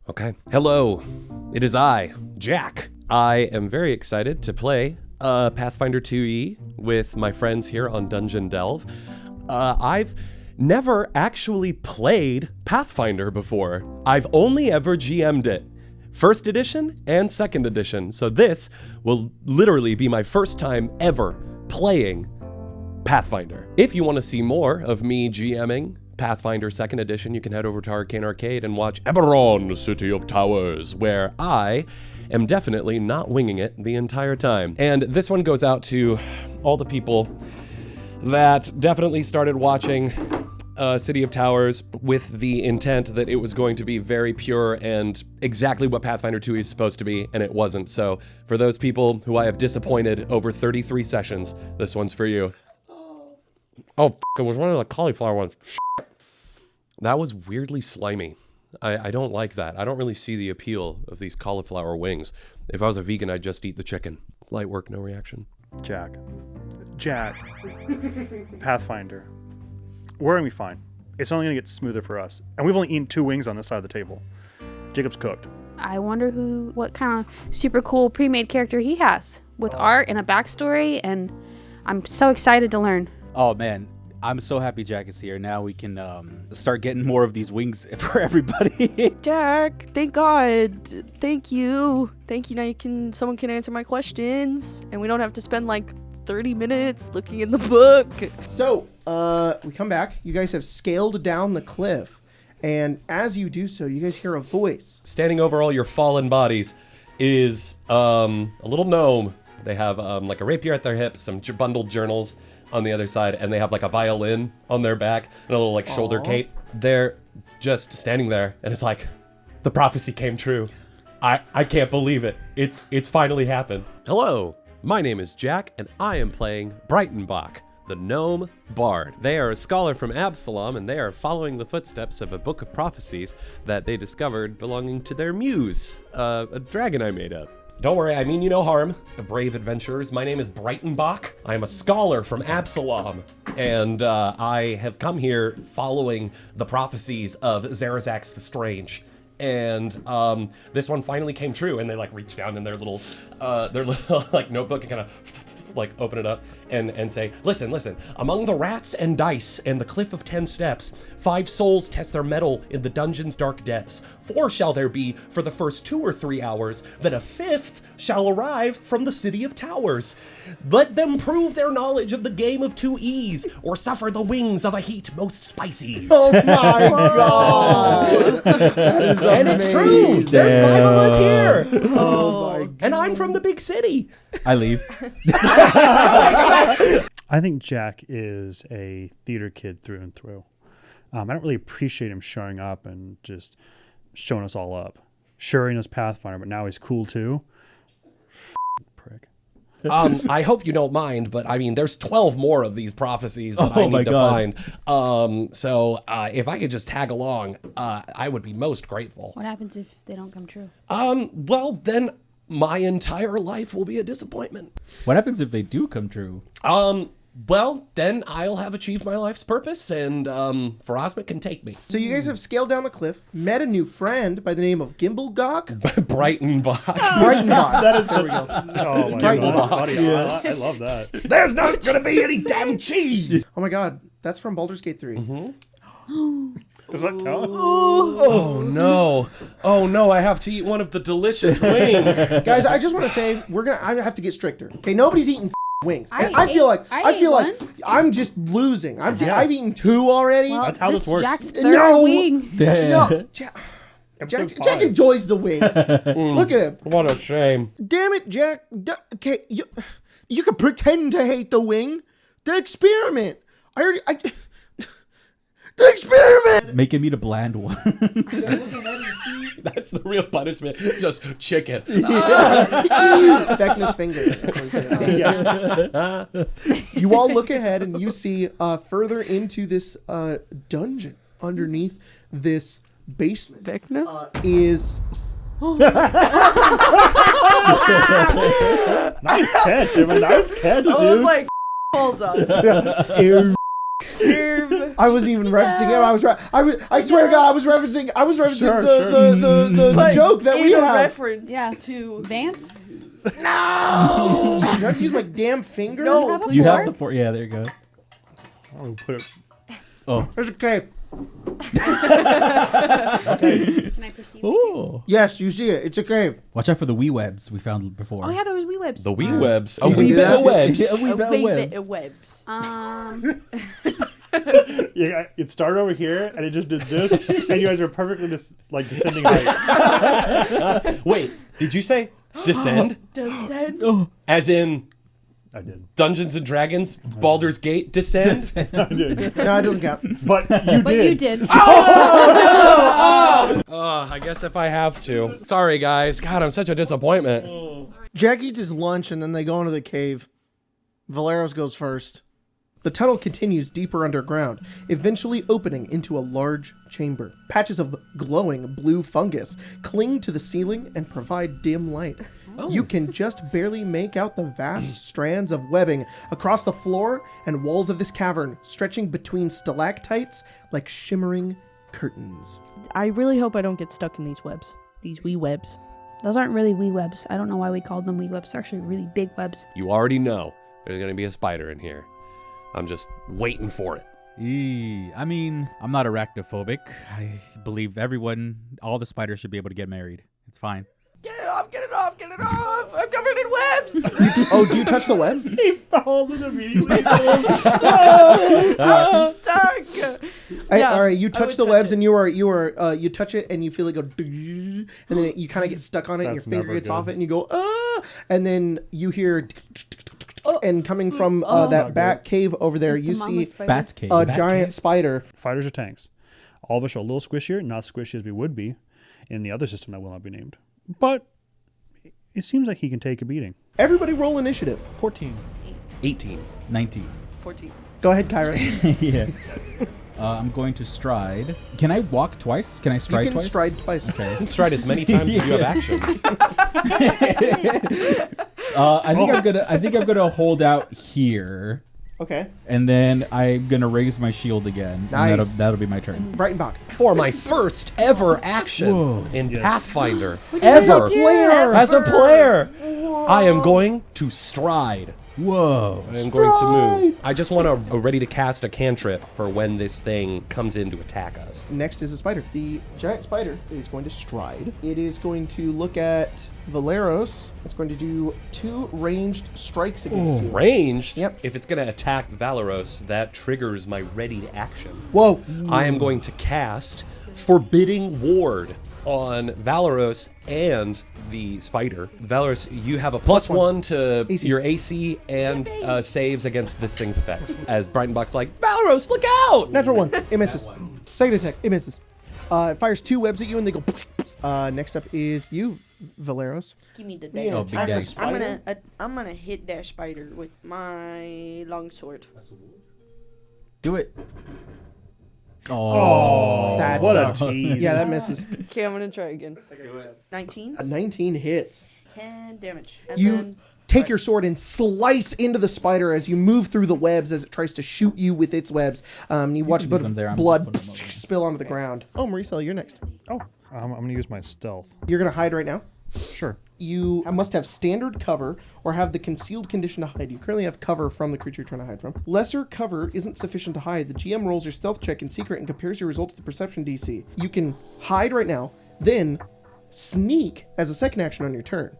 Okay. Hello. It is I, Jack. I am very excited to play Pathfinder 2e with my friends here on Dungeon Delve. I've never actually played Pathfinder before. I've only ever GM'd it. First edition and second edition. So this will literally be my first time ever playing Pathfinder. If you want to see more of me GMing Pathfinder 2nd Edition, you can head over to Arcane Arcade and watch Eberron, City of Towers, where I am definitely not winging it the entire time. And this one goes out to all the people that definitely started watching City of Towers with the intent that it was going to be very pure and exactly what Pathfinder 2 is supposed to be, and it wasn't. So for those people who I have disappointed over 33 sessions, this one's for you. Oh, it was one of the cauliflower ones. That was weirdly slimy. I don't like that. I don't really see the appeal of these cauliflower wings. If I was a vegan, I'd just eat the chicken. Light work, no reaction.
Jack. Pathfinder. We're going to be fine. It's only going to get smoother for us. And we've only eaten 2 wings on this side of the table. Jacob's cooked.
I wonder what kind of super cool pre-made character he has with art and a backstory, and I'm so excited to learn.
Oh man, I'm so happy Jack is here. Now we can start getting more of these wings for everybody.
Jack, thank God. Thank you. Thank you. Now someone can answer my questions, and we don't have to spend like 30 minutes looking in the book.
So, we come back. You guys have scaled down the cliff, and as you do so, you guys hear a voice.
Standing over all your fallen bodies is a little gnome. They have like a rapier at their hip, some bundled journals on the other side, and they have like a violin on their back and a little like shoulder cape. They're just standing there, and it's like, the prophecy came true. I can't believe it. It's finally happened. Hello, my name is Jack, and I am playing Breitenbach, the gnome bard. They are a scholar from Absalom, and they are following the footsteps of a book of prophecies that they discovered belonging to their muse, a dragon I made up. Don't worry, I mean you no harm, brave adventurers. My name is Breitenbach. I am a scholar from Absalom, and I have come here following the prophecies of Zarazax the Strange. And this one finally came true, and they like reach down in their little like notebook and kind of like open it up and say, listen, among the rats and dice and the cliff of 10 steps, 5 souls test their mettle in the dungeon's dark depths. 4 shall there be for the first 2 or 3 hours, then a 5th shall arrive from the city of towers. Let them prove their knowledge of the game of 2 E's, or suffer the wings of a heat most spicy.
Oh my God! That is
And it's true.
amazing.
There's 5 of us here.
Oh my God.
And I'm from the big city.
I leave.
I think Jack is a theater kid through and through. I don't really appreciate him showing up and just showing us all up. Sure, he knows Pathfinder, but now he's cool too. Prick.
I hope you don't mind, but I mean, there's 12 more of these prophecies that I need to find. So if I could just tag along, I would be most grateful.
What happens if they don't come true?
Well, then my entire life will be a disappointment.
What happens if they do come true?
Well, then I'll have achieved my life's purpose, and Frostman can take me.
So you guys have scaled down the cliff, met a new friend by the name of Gimblegok.
Breitenbach.
Breitenbach.
That is
There we go.
Oh my
Right.
God, that's funny. I love that.
There's not gonna be any damn cheese.
Oh my God, that's from Baldur's Gate 3.
Does that count?
Oh no! I have to eat one of the delicious wings.
Guys, I just want to say I have to get stricter. Okay, nobody's eating wings. And
I
I feel like
ate
I'm just losing. I've eaten 2 already.
Well,
That's how this works.
Jack's third
No.
wing.
No, Jack
Episode 5.
Jack enjoys the wings. Look at him.
What a shame.
Damn it, Jack. Okay, you can pretend to hate the wing. The experiment. The experiment.
Make him eat a bland one.
That's the real punishment. Just chicken.
Vecna's finger. That's what you should have. You all look ahead and you see further into this dungeon underneath this basement
Vecna?
is
Nice catch, Emma. Nice catch, dude.
I was like, hold on.
I wasn't even referencing him. I swear to God, I was referencing
Sure,
the joke that we
in a
have.
reference
Yeah.
to
Vance?
You have to use my damn finger.
No.
You have a
You have
fork?
the 4. Yeah, there you go.
I'll put it.
There's a cave.
Can I perceive?
Oh.
Yes, you see it. It's a cave.
Watch out for the wee webs we found before.
Oh yeah, there was wee webs.
The wee webs. A
You can
wee
do
bit
that?
of webs.
A wee
a
bit of
wee
webs.
bit of webs.
Yeah, it started over here and it just did this, and you guys are perfectly descending right.
Wait, did you say descend?
Descend.
As in
I did.
Dungeons and Dragons, Baldur's Gate descend?
I did.
No, it doesn't count.
But you
But
did.
you did.
I guess if I have to. Sorry, guys. God, I'm such a disappointment.
Jack eats his lunch and then they go into the cave. Valeros goes first. The tunnel continues deeper underground, eventually opening into a large chamber. Patches of glowing blue fungus cling to the ceiling and provide dim light. You can just barely make out the vast strands of webbing across the floor and walls of this cavern, stretching between stalactites like shimmering curtains.
I really hope I don't get stuck in these webs. These wee webs.
Those aren't really wee webs. I don't know why we called them wee webs. They're actually really big webs.
You already know there's going to be a spider in here. I'm just waiting for it.
I mean, I'm not arachnophobic. I believe all the spiders should be able to get married. It's fine.
Get it off, get it off, get it off. I'm covered in webs.
Do you touch the web?
He falls in immediately.
I'm stuck. Yeah,
all right, you
I
touch
would
the
touch
webs
it.
and you touch it and you feel it go, and then you kind of get stuck on it and your
That's
finger
never
gets
good.
off it and you go, and then you hear, and coming from
not
that bat
good.
cave over there,
It's
you
the mama
see
spider.
Bat's cave.
a giant spider.
Fighters are tanks. All of us are a little squishier, not squishy as we would be in the other system that will not be named. But it seems like he can take a beating.
Everybody roll initiative.
14.
18.
19.
14.
Go ahead, Kyra.
Yeah. I'm going to stride. Can I walk twice? Can I
You
stride
can
twice?
stride twice.
Okay.
Stride as many times as you have actions.
I think I'm gonna hold out here,
Okay.
and then I'm gonna raise my shield again. And
Nice.
that'll be my turn.
Breitenbach.
For my first ever action
Whoa.
in
Yeah.
Pathfinder
As a
ever.
player.
As a player, I am going to stride.
Whoa.
I am going to move. I just want to ready to cast a cantrip for when this thing comes in to attack us.
Next is a spider. The giant spider is going to stride. It is going to look at Valeros. It's going to do 2 ranged strikes against you.
Ranged.
Yep.
If it's going to attack Valeros, that triggers my ready to action.
Whoa.
I am going to cast Forbidding Ward on Valeros and the spider. Valeros, you have a +1 to
AC.
your AC and saves against this thing's effects. As Breitenbach's like, Valeros, look out!
Natural 1. It misses. Second attack. It misses. It fires 2 webs at you and they go. Next up is you, Valeros.
Give me the
Yeah,
dice.
Oh, big dice.
I'm gonna hit that spider with my longsword.
Do it. Oh.
That
what a
sucks.
tease.
Yeah, that misses.
Okay, I'm gonna try again. 19.
A 19 hits.
10 damage. And
You
then
take your sword and slice into the spider as you move through the webs as it tries to shoot you with its webs. You watch a bit
leave them there.
of
I'm
blood
just putting them over.
spill onto the ground. Oh, Maricel, you're next.
Oh, I'm going to use my stealth.
You're going to hide right now.
Sure.
You must have standard cover or have the concealed condition to hide. You currently have cover from the creature you're trying to hide from. Lesser cover isn't sufficient to hide. The GM rolls your stealth check in secret and compares your result to the perception DC. You can hide right now, then sneak as a second action on your turn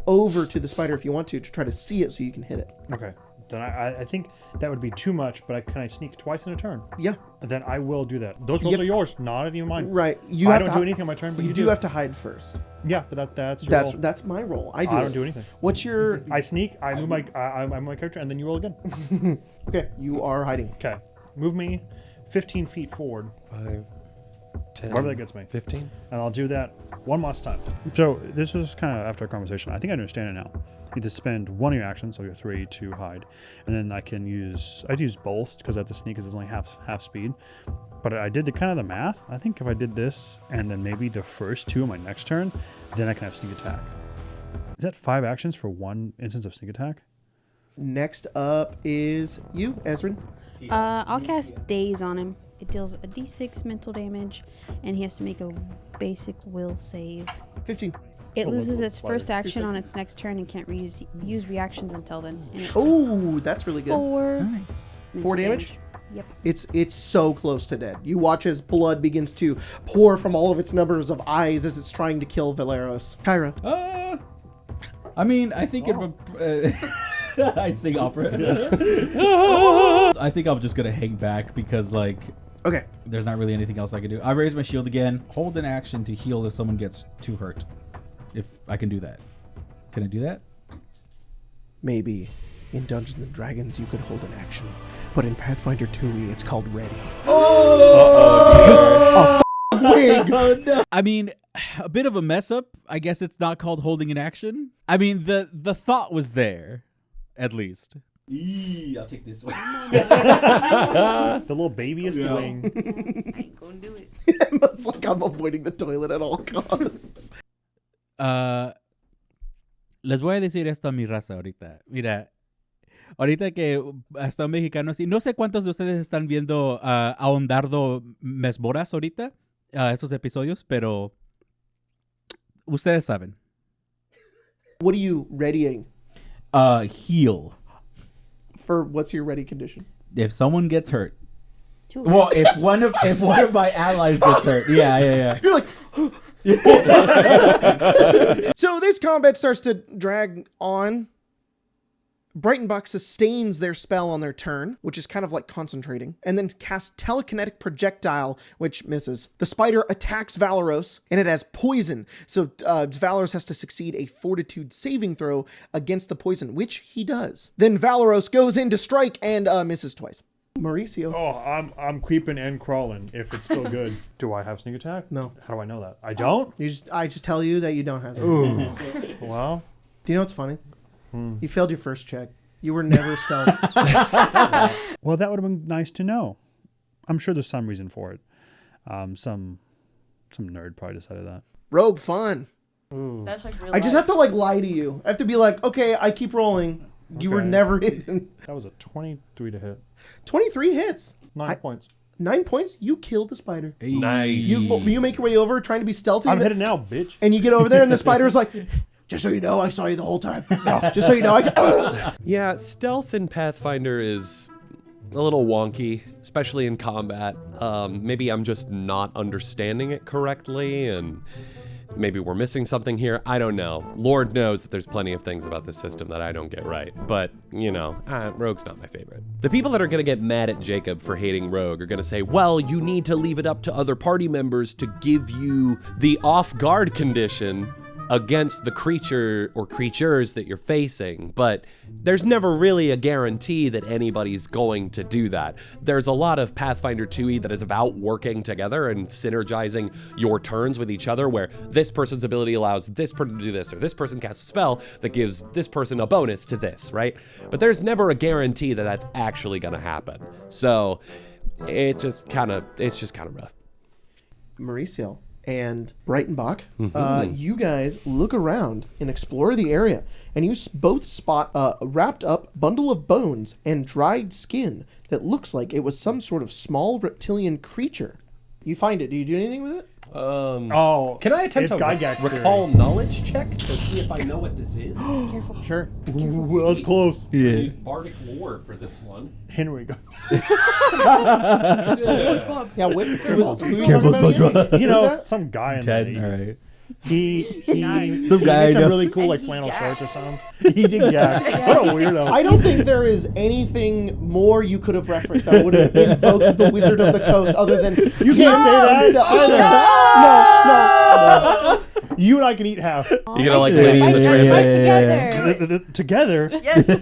over to the spider if you want to try to see it so you can hit it.
Okay. Then I think that would be too much, but can I sneak twice in a turn?
Yeah,
Then I will do that. Those rolls
Yep.
are yours, not any of mine.
right.
I don't do anything on my turn, but
you
you
do
do.
have to hide first.
Yeah, but that's your roll.
That's my role. I do.
I don't do anything.
What's your?
I sneak, I move my character, and then you roll again.
Okay, you are hiding.
Okay. Move me 15 feet forward,
5, 10,
wherever that gets me.
15.
And I'll do that one last time. So this is kind of after a conversation. I think I understand it now. You either spend one of your actions, so your 3 to hide, and then I'd use both because at the sneak is only half speed. But I did the math. I think if I did this and then maybe the first 2 of my next turn, then I can have sneak attack. Is that 5 actions for 1 instance of sneak attack?
Next up is you, Ezrin.
I'll cast Daze on him. It deals a d6 mental damage, and he has to make a basic will save.
15.
It
Oh,
loses
that's
its
fire.
first action on its next turn and can't use reactions until then. And it takes
Oh, that's really good.
4
Nice.
mental
4 damage?
Yep.
It's so close to dead. You watch as blood begins to pour from all of its numbers of eyes as it's trying to kill Valeros. Kyra.
I mean, I think I sing opera. I think I'm just gonna hang back because
Okay.
there's not really anything else I can do. I raise my shield again. Hold an action to heal if someone gets too hurt. If I can do that. Can I do that?
Maybe in Dungeons and Dragons you could hold an action, but in Pathfinder 2e it's called ready. Wig.
I mean, a bit of a mess up. I guess it's not called holding an action. I mean, the thought was there, at least. I'll take this one.
The little baby is doing.
I ain't gonna do it.
It's like I'm avoiding the toilet at all costs.
Les voy a decir esto a mi raza ahorita. Mira, ahorita que hasta un mexicano así, no sé cuántos de ustedes están viendo Ahondardo Mesboras ahorita, esos episodios, pero ustedes saben.
What are you readying?
Heal.
For what's your ready condition?
If someone gets hurt, Well, if one of my allies gets hurt, yeah.
You're like, so this combat starts to drag on. Brightenbach sustains their spell on their turn, which is kind of like concentrating, and then casts telekinetic projectile, which misses. The spider attacks Valeros, and it has poison, so Valeros has to succeed a fortitude saving throw against the poison, which he does. Then Valeros goes in to strike and misses twice. Mauricio.
Oh, I'm creeping and crawling if it's still good. Do I have sneak attack?
No.
How do I know that? I don't?
I just tell you that you don't have it.
Ooh. Well.
Do you know what's funny? You failed your first check. You were never stealth.
Well, that would have been nice to know. I'm sure there's some reason for it. Some nerd probably decided that.
Rogue fun.
Ooh.
That's like real
I just
life.
have to lie to you. I have to be like, okay, I keep rolling. You were
Okay.
never hidden.
That was a 23 to hit.
23 hits.
9 points.
9 points. You killed the spider.
Nice.
You make your way over trying to be stealthy.
I'm headed now, bitch.
And you get over there and the spider's like, just so you know, I saw you the whole time. No, just so you know,
Yeah, stealth in Pathfinder is a little wonky, especially in combat. Maybe I'm just not understanding it correctly, and maybe we're missing something here. I don't know. Lord knows that there's plenty of things about this system that I don't get right. But, Rogue's not my favorite. The people that are going to get mad at Jacob for hating Rogue are going to say, well, you need to leave it up to other party members to give you the off-guard condition against the creature or creatures that you're facing, but there's never really a guarantee that anybody's going to do that. There's a lot of Pathfinder 2e that is about working together and synergizing your turns with each other, where this person's ability allows this person to do this, or this person casts a spell that gives this person a bonus to this, right? But there's never a guarantee that that's actually going to happen. So it's just kind of rough.
Mauricio and Breitenbach, you guys look around and explore the area, and you both spot a wrapped up bundle of bones and dried skin that looks like it was some sort of small reptilian creature. You find it. Do you do anything with it?
Can I attempt
it's
to
Gygax
recall knowledge check to see if I know what this is?
Careful. Sure.
Ooh, that was close.
Yeah.
Use bardic lore for this one.
Henry, go.
Yeah, who
Careful,
SpongeBob.
You know, some guy in
Ted,
the
all
80s.
right.
He
Some guy
made
I
some
know.
really cool like flannel shirts or something. He did gas. What a weirdo.
I don't think there is anything more you could have referenced that would have invoked the Wizard of the Coast other than
You can't say that.
No.
You and I can eat half.
You're gonna like Lady in the
Yeah.
Tramp.
Together.
Yes. Do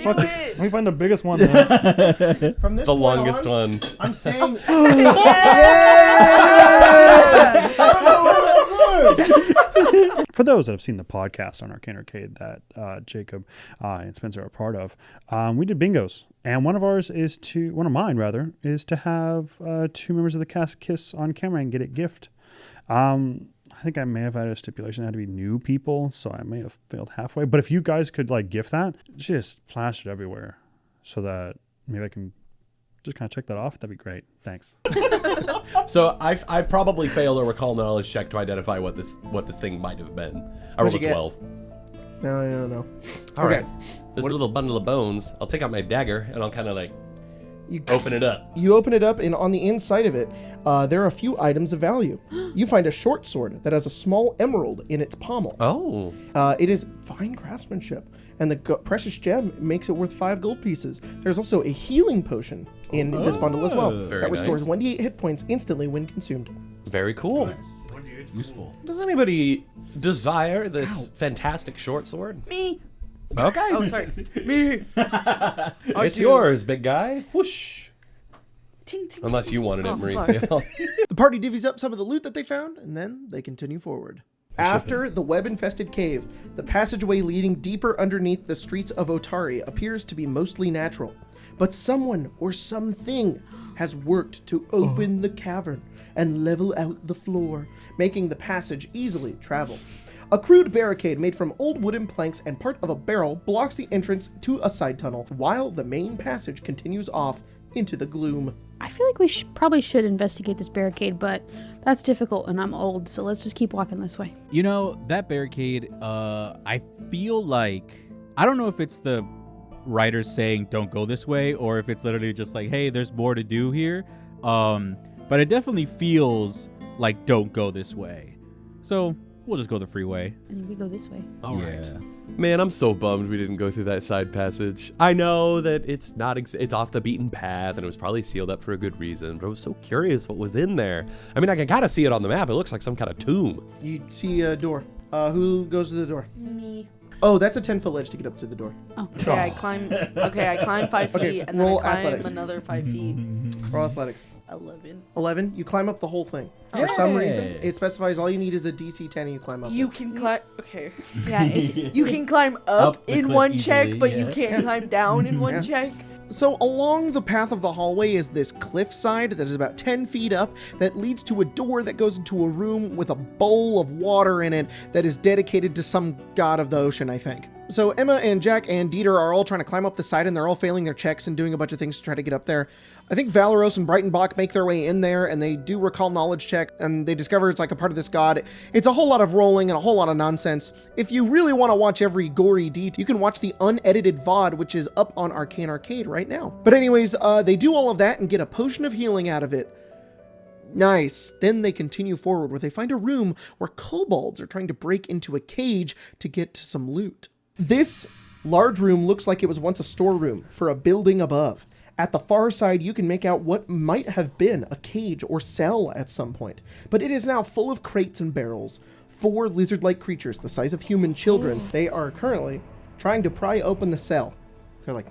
Let
it.
me find the biggest one then.
From this
The
point
longest
on,
one.
I'm saying.
For those that have seen the podcast on Arcane Arcade that Jacob and Spencer are a part of, we did bingos. And one of mine is to have 2 members of the cast kiss on camera and get it gift. I think I may have had a stipulation that had to be new people, so I may have failed halfway. But if you guys could like gift that, just plaster it everywhere so that maybe I can just kind of check that off. That'd be great. Thanks.
So I probably failed a recall knowledge check to identify what this thing might have been. I rolled
What'd
a
you get?
12.
No.
All right. This little bundle of bones. I'll take out my dagger and I'll kind of like
You
open it up.
You open it up, and on the inside of it, there are a few items of value. You find a short sword that has a small emerald in its pommel.
Oh.
It is fine craftsmanship, and the precious gem makes it worth 5 gold pieces. There's also a healing potion in this bundle as well
Very
that restores
nice.
1d8 hit points instantly when consumed.
Very cool.
Useful.
Does anybody desire this fantastic short sword?
Me.
Okay.
Oh, sorry. Me.
It's yours, big guy. Whoosh.
Ting, ting,
Unless
ting,
you
ting.
wanted it,
Oh,
Mauricio.
The party divvies up some of the loot that they found, and then they continue forward. After the web-infested cave, the passageway leading deeper underneath the streets of Otari appears to be mostly natural. But someone or something has worked to open the cavern and level out the floor, making the passage easily traveled. A crude barricade made from old wooden planks and part of a barrel blocks the entrance to a side tunnel, while the main passage continues off into the gloom.
I feel like we probably should investigate this barricade, but that's difficult and I'm old, so let's just keep walking this way.
You know, that barricade, I feel like, I don't know if it's the writers saying don't go this way, or if it's literally just like, hey, there's more to do here. But it definitely feels like don't go this way. So we'll just go the freeway.
And we go this way.
All right. Man, I'm so bummed we didn't go through that side passage. I know that it's not it's off the beaten path and it was probably sealed up for a good reason, but I was so curious what was in there. I mean, I can kind of see it on the map. It looks like some kind of tomb.
You see a door. Who goes to the door?
Me.
Oh, that's a 10-foot ledge to get up to the door.
Okay, I climb. Okay, I climb 5 feet,
Okay,
and then I
roll
climb
athletics.
another 5 feet.
Roll athletics.
11.
11. You climb up the whole thing. For some
Yay.
reason, it specifies all you need is a DC 10 and you climb up.
You
it.
can climb. Okay.
Yeah, it's
You can climb up
Up the
in
cliff
one check,
easily,
but
yeah.
you can't climb down in one
Yeah.
check.
So along the path of the hallway is this cliffside that is about 10 feet up that leads to a door that goes into a room with a bowl of water in it that is dedicated to some god of the ocean, I think. So Emma and Jack and Dieter are all trying to climb up the side and they're all failing their checks and doing a bunch of things to try to get up there. I think Valeros and Breitenbach make their way in there and they do recall knowledge check and they discover it's like a part of this god. It's a whole lot of rolling and a whole lot of nonsense. If you really want to watch every gory detail, you can watch the unedited VOD, which is up on Arcane Arcade right now. But anyways, they do all of that and get a potion of healing out of it. Nice. Then they continue forward where they find a room where kobolds are trying to break into a cage to get to some loot. This large room looks like it was once a storeroom for a building above. At the far side, you can make out what might have been a cage or cell at some point, but it is now full of crates and barrels. 4 lizard-like creatures the size of human children. They are currently trying to pry open the cell. They're like,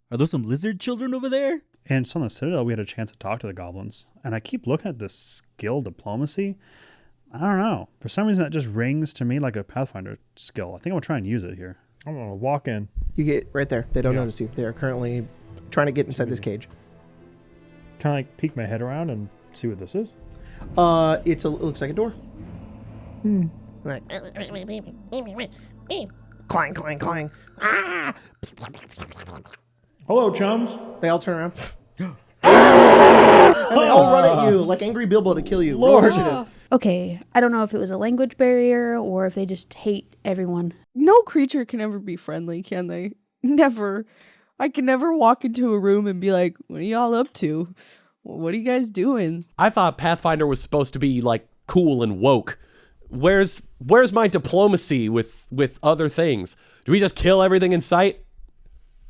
Are those some lizard children over there?
And so on the Citadel, we had a chance to talk to the goblins. And I keep looking at this skill diplomacy. I don't know. For some reason, that just rings to me like a Pathfinder skill. I think I'm going to try and use it here. I'm going to walk in.
you get right there. They don't notice you. They are currently trying to get inside this cage.
Can I like peek my head around and see what this is?
It looks like a door. Like, clang, clang, clang. Ah!
Hello, chums.
They all turn around. And they all run at you like angry Bilbo to kill you. Roll initiative.
Okay, I don't know if it was a language barrier or if they just hate everyone.
No creature can ever be friendly, can they? Never. I can never walk into a room and be like, what are y'all up to? What are you guys doing?
I thought Pathfinder was supposed to be like cool and woke. Where's my diplomacy with other things? Do we just kill everything in sight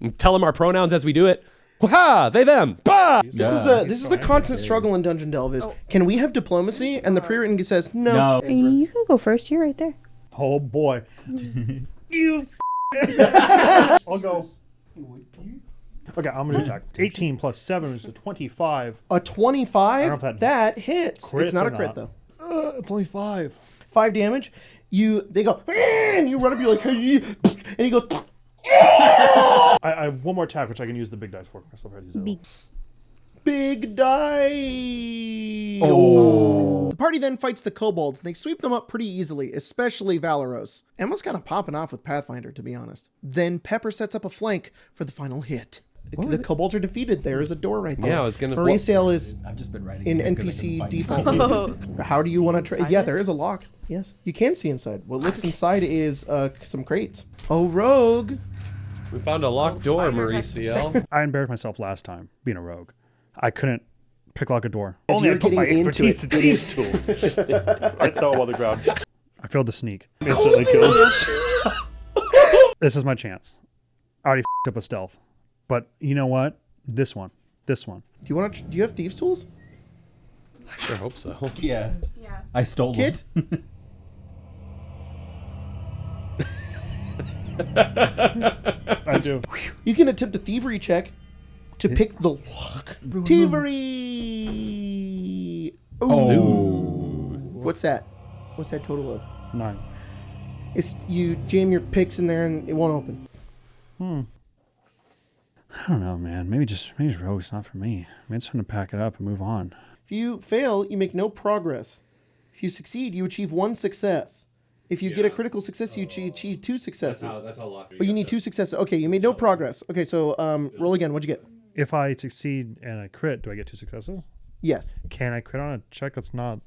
and tell them our pronouns as we do it? Waha! They them. Bah!
This is the constant struggle in Dungeon Delve is, can we have diplomacy? And the pre-written says, no.
You can go first. You're right there.
Oh, boy. You I'll go. Okay, I'm going to attack. 18 plus 7 is a 25.
A 25?
I don't know if
that hits.
crits
It's not
or
a crit,
not.
though.
It's only 5.
5 damage. They go, and you run up, you're like, hey, and he goes,
I have one more attack, which I can use the big dice for. I still have to use it.
big die. Oh. The party then fights the kobolds, and they sweep them up pretty easily, especially Valeros. Emma's kind of popping off with Pathfinder, to be honest. Then Pepper sets up a flank for the final hit. The kobolds are defeated. There is a door right there.
Yeah, I was gonna-
Mauricio is
I've just been writing
in
here 'cause I
NPC
couldn't find it.
default. How do you want to try? Yeah, there is a lock. Yes, you can see inside. What looks inside is some crates. Oh, rogue!
We found a locked door, Mauricio.
I embarrassed myself last time being a rogue. I couldn't pick lock a door.
As
Only I
you're
put my
getting into
expertise
it,
in these tools. I throw him on the ground. I failed the sneak. Instantly killed. This is my chance. I already f***ed up a stealth. But you know what? This one.
Do you want to? Do you have thieves' tools?
I sure hope so.
Yeah. I stole
Kit?
them.
I do.
You can attempt a thievery check to pick the lock. Thievery. Ooh. What's that? What's that total of?
9.
It's you jam your picks in there and it won't open.
I don't know, man. Maybe rogue's not for me. Maybe it's time to pack it up and move on.
If you fail, you make no progress. If you succeed, you achieve 1 success. If you get a critical success, you achieve 2 successes.
That's how locked.
But you need 2 successes. Okay, you made no progress. Okay, so roll again. What'd you get?
If I succeed and I crit, do I get 2 successes?
Yes.
Can I crit on a check that's not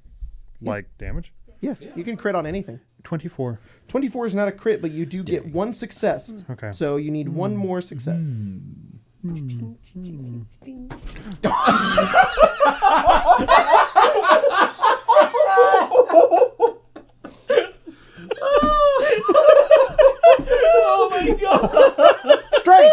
like damage?
Yes. You can crit on anything.
24.
24 is not a crit, but you do get one success.
Okay.
So you need one more success.
Oh my god!
Strike!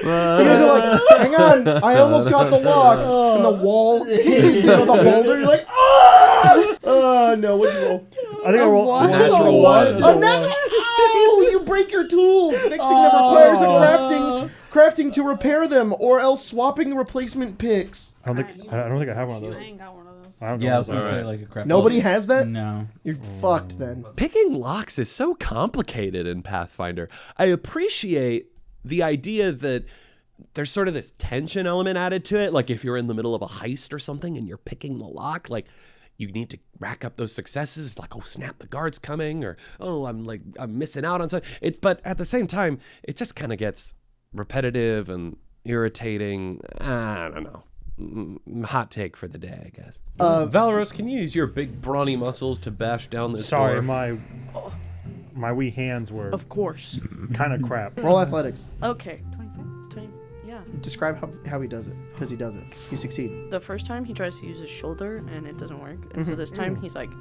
You guys are like, hang on, I almost got the lock. And the wall caves into the boulder. You're like, ah! No, what'd you roll?
I think I rolled
Natural one.
A natural. Oh, you break your tools. Fixing them requires a crafting to repair them, or else swapping the replacement picks.
I don't think I have one of those.
I ain't got one of those.
I don't
Yeah, I was
know.
gonna say like a crap.
Nobody has that?
No.
You're fucked then.
Picking locks is so complicated in Pathfinder. I appreciate the idea that there's sort of this tension element added to it. Like if you're in the middle of a heist or something and you're picking the lock, like you need to rack up those successes. It's like, oh snap, the guard's coming, or oh, I'm missing out on something. But at the same time, it just kind of gets repetitive and irritating. I don't know. Hot take for the day, I guess. Valeros, can you use your big brawny muscles to bash down this
Sorry,
door?
my wee hands were
Of course.
kind of crap.
Roll athletics.
Okay. 20, yeah.
Describe how he does it, because he does it. You succeed.
The first time he tries to use his shoulder and it doesn't work. And so this time he's like,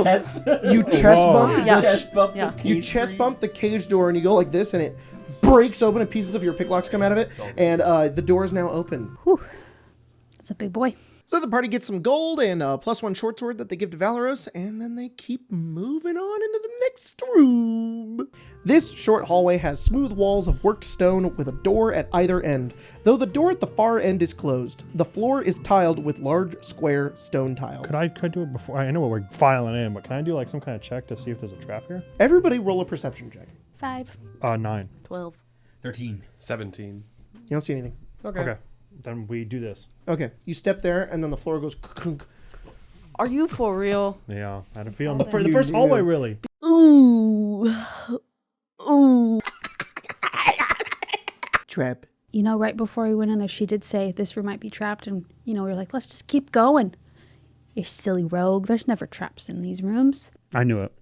Chest.
You chest bump.
Yeah.
Chest bump.
Yeah.
the
You
cage
chest
free.
bump the cage door and you go like this, and it breaks open, and pieces of your picklocks come out of it, and the door is now open.
Whew. That's a big boy.
So the party gets some gold and a +1 short sword that they give to Valeros, and then they keep moving on into the next room. This short hallway has smooth walls of worked stone with a door at either end. Though the door at the far end is closed, the floor is tiled with large square stone tiles.
Could I do it before? I know what we're filing in, but can I do like some kind of check to see if there's a trap here?
Everybody roll a perception check.
5.
9.
12.
13.
17.
You don't see anything.
Okay. Then we do this.
Okay, you step there, and then the floor goes kunk.
Are you for real?
Yeah, I had a feeling for the first hallway, really.
Ooh. Ooh.
Trap.
You know, right before we went in there, she did say this room might be trapped. And, we were like, let's just keep going. You silly rogue. There's never traps in these rooms.
I knew it.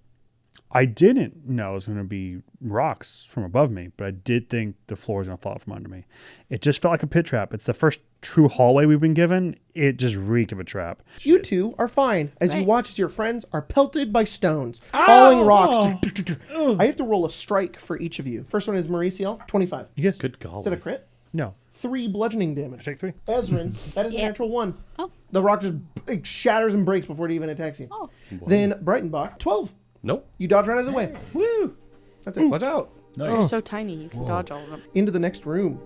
I didn't know it was going to be rocks from above me, but I did think the floor was going to fall out from under me. It just felt like a pit trap. It's the first true hallway we've been given. It just reeked of a trap.
You two are fine as you watch as your friends are pelted by stones, falling rocks. I have to roll a strike for each of you. First one is Mauricio, 25.
Yes.
Good call.
Is that a crit?
No.
3 bludgeoning
I
damage.
take 3.
Ezrin, that is a natural 1.
Oh.
The rock just shatters and breaks before it even attacks you.
Oh.
Then Breitenbach, 12.
Nope.
You dodge right out of the way.
Woo.
That's it.
Watch out.
You're so tiny, you can dodge all of them.
Into the next room.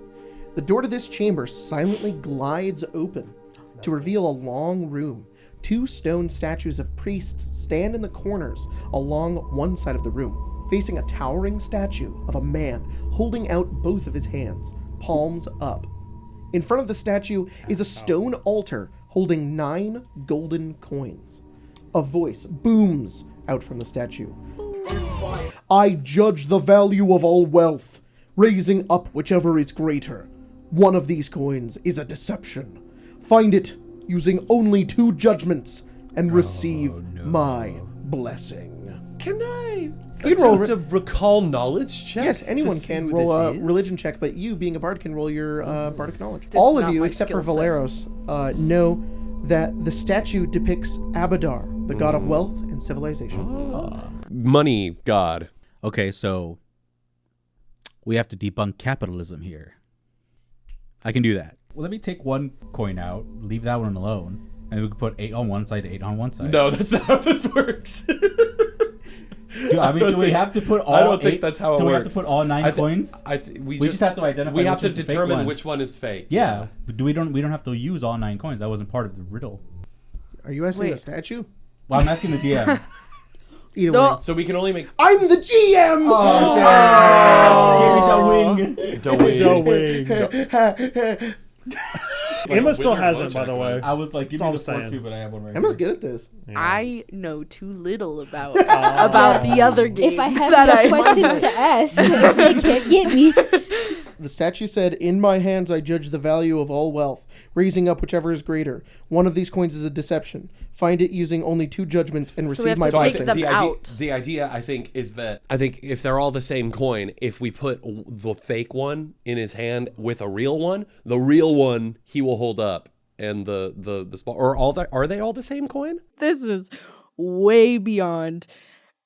The door to this chamber silently glides open to reveal a long room. 2 stone statues of priests stand in the corners along one side of the room, facing a towering statue of a man holding out both of his hands, palms up. In front of the statue is a stone altar holding 9 golden coins. A voice booms out from the statue. I judge the value of all wealth, raising up whichever is greater. One of these coins is a deception. Find it using only 2 judgments and receive my blessing.
Can I
You can roll
attempt a recall knowledge check?
Yes, anyone
to see
can
who
roll
this
a
is?
religion check, but you, being a bard, can roll your bardic knowledge.
This
All
is
of
not
you,
my
except for
skill set.
Valeros, know that the statue depicts Abadar, the god of wealth and civilization.
Money god.
Okay, so we have to debunk capitalism here. I can do that. Well, let me take 1 coin out, leave that one alone, and we can put 8 on one side, 8 on one side.
No, that's not how this works.
Do we have to put all?
I don't think that's how it
do we
works.
have to put all 9 coins?
We
just have to identify.
We have
which
to
is the fake
determine
one.
which one is fake.
Yeah, but we don't have to use all 9 coins. That wasn't part of the riddle.
Are you asking
Wait.
the statue?
Well, I'm asking the DM.
Either
No.
way.
So we can only make
I'm the GM!
Emma still
wizard
hasn't, by
Bojack
the way.
I was like, give
That's
me
all
the
I'm
fork
saying.
too, but I have one right
Emma's
here.
good at this.
I know too little about the other game.
If I have
that
just
I-
questions to ask, they can't get me.
The statue said, "In my hands I judge the value of all wealth, raising up whichever is greater. One of these coins is a deception. Find it using only 2 judgments and
we
receive
have
my
to take
blessing."
them out.
The idea, I think, is that I think if they're all the same coin, if we put the fake one in his hand with a real one, the real one he will hold up, and the small, or all that, are they all the same coin?
This is way beyond